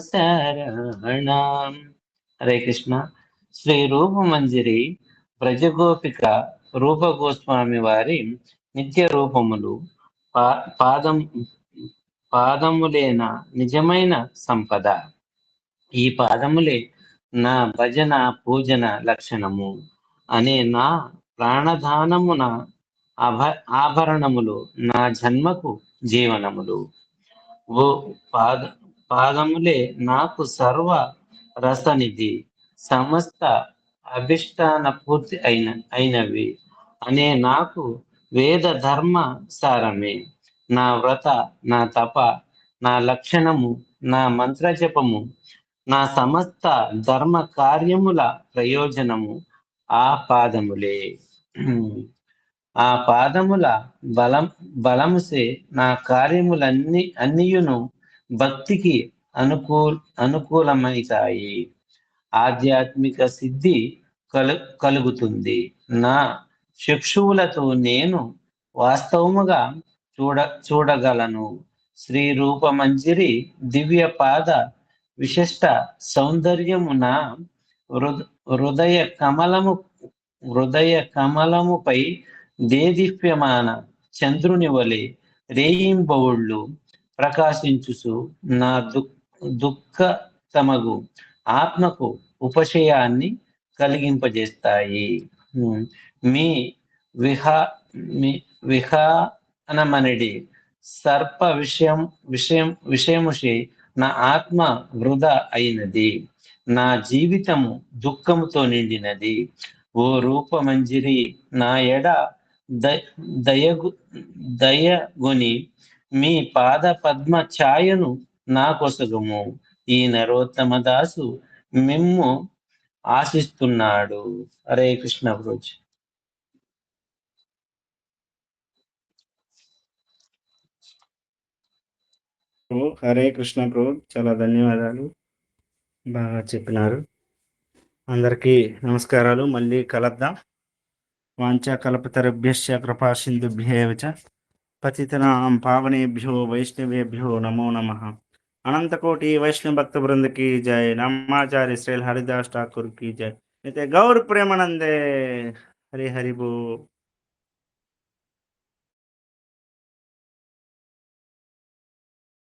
శరణం. హరే కృష్ణ. శ్రీ రూపమంజరి బ్రజగోపిక రూప గోస్వామి వారి నిత్య రూపములు పాదములేన నిజమైన సంపద. ఈ పాదములే నా భజన పూజన లక్షణము అనే నా ప్రాణదానమున ఆభరణములు నా జన్మకు జీవనములు. ఓ పాదములే నాకు సర్వ రసనిధి సమస్త అభిష్టాన పూర్తి అయినవి అనే నాకు వేద ధర్మ సారమే. నా వ్రత నా తప నా లక్షణము నా మంత్ర జపము నా సమస్త ధర్మ కార్యముల ప్రయోజనము ఆ పాదములే. ఆ పాదముల బలముసే నా అన్నియును భక్తికి అనుకూలమైతాయి. ఆధ్యాత్మిక సిద్ధి కలుగుతుంది. నా చక్షువులతో నేను వాస్తవముగా చూడగలను. శ్రీ రూపమంజరి దివ్య పాద విశిష్ట సౌందర్యము నా హృదయ కమలముపై దేదీప్యమాన చంద్రుని వలె రేయింబవుళ్ళు ప్రకాశించుచు నా దుఃఖతమగు ఆత్మకు ఉపశయాన్ని కలిగింపజేస్తాయి. మీ విహానమనడి సర్ప విషయముషే నా ఆత్మ వృధా అయినది. నా జీవితము దుఃఖముతో నిండినది. ఓ రూపమంజరి, నా ఎడ దయగొని మీ పాద పద్మ ఛాయను నా కొసగము. ఈ నరోత్తమ దాసు మిమ్ము ఆశిస్తున్నాడు. హరే కృష్ణ ప్రభుజీ. హరే కృష్ణ ప్రభు, చాలా ధన్యవాదాలు, బాగా చెప్పినారు. అందరికీ నమస్కారాలు. మళ్ళీ కలుద్దాం. వాంఛా కల్పతరుభ్యశ్చ కృపా సింధుభ్యేవ చ పతితనాం పావనేభ్యో వైష్ణవేభ్యో నమో నమః. అనంతకోటి వైష్ణవ భక్త బృంద की जय. नामाचार्य श्री हरिदास ठाकुर की जय. नित्य गौर प्रेमानंदे. हरि हरि बोल.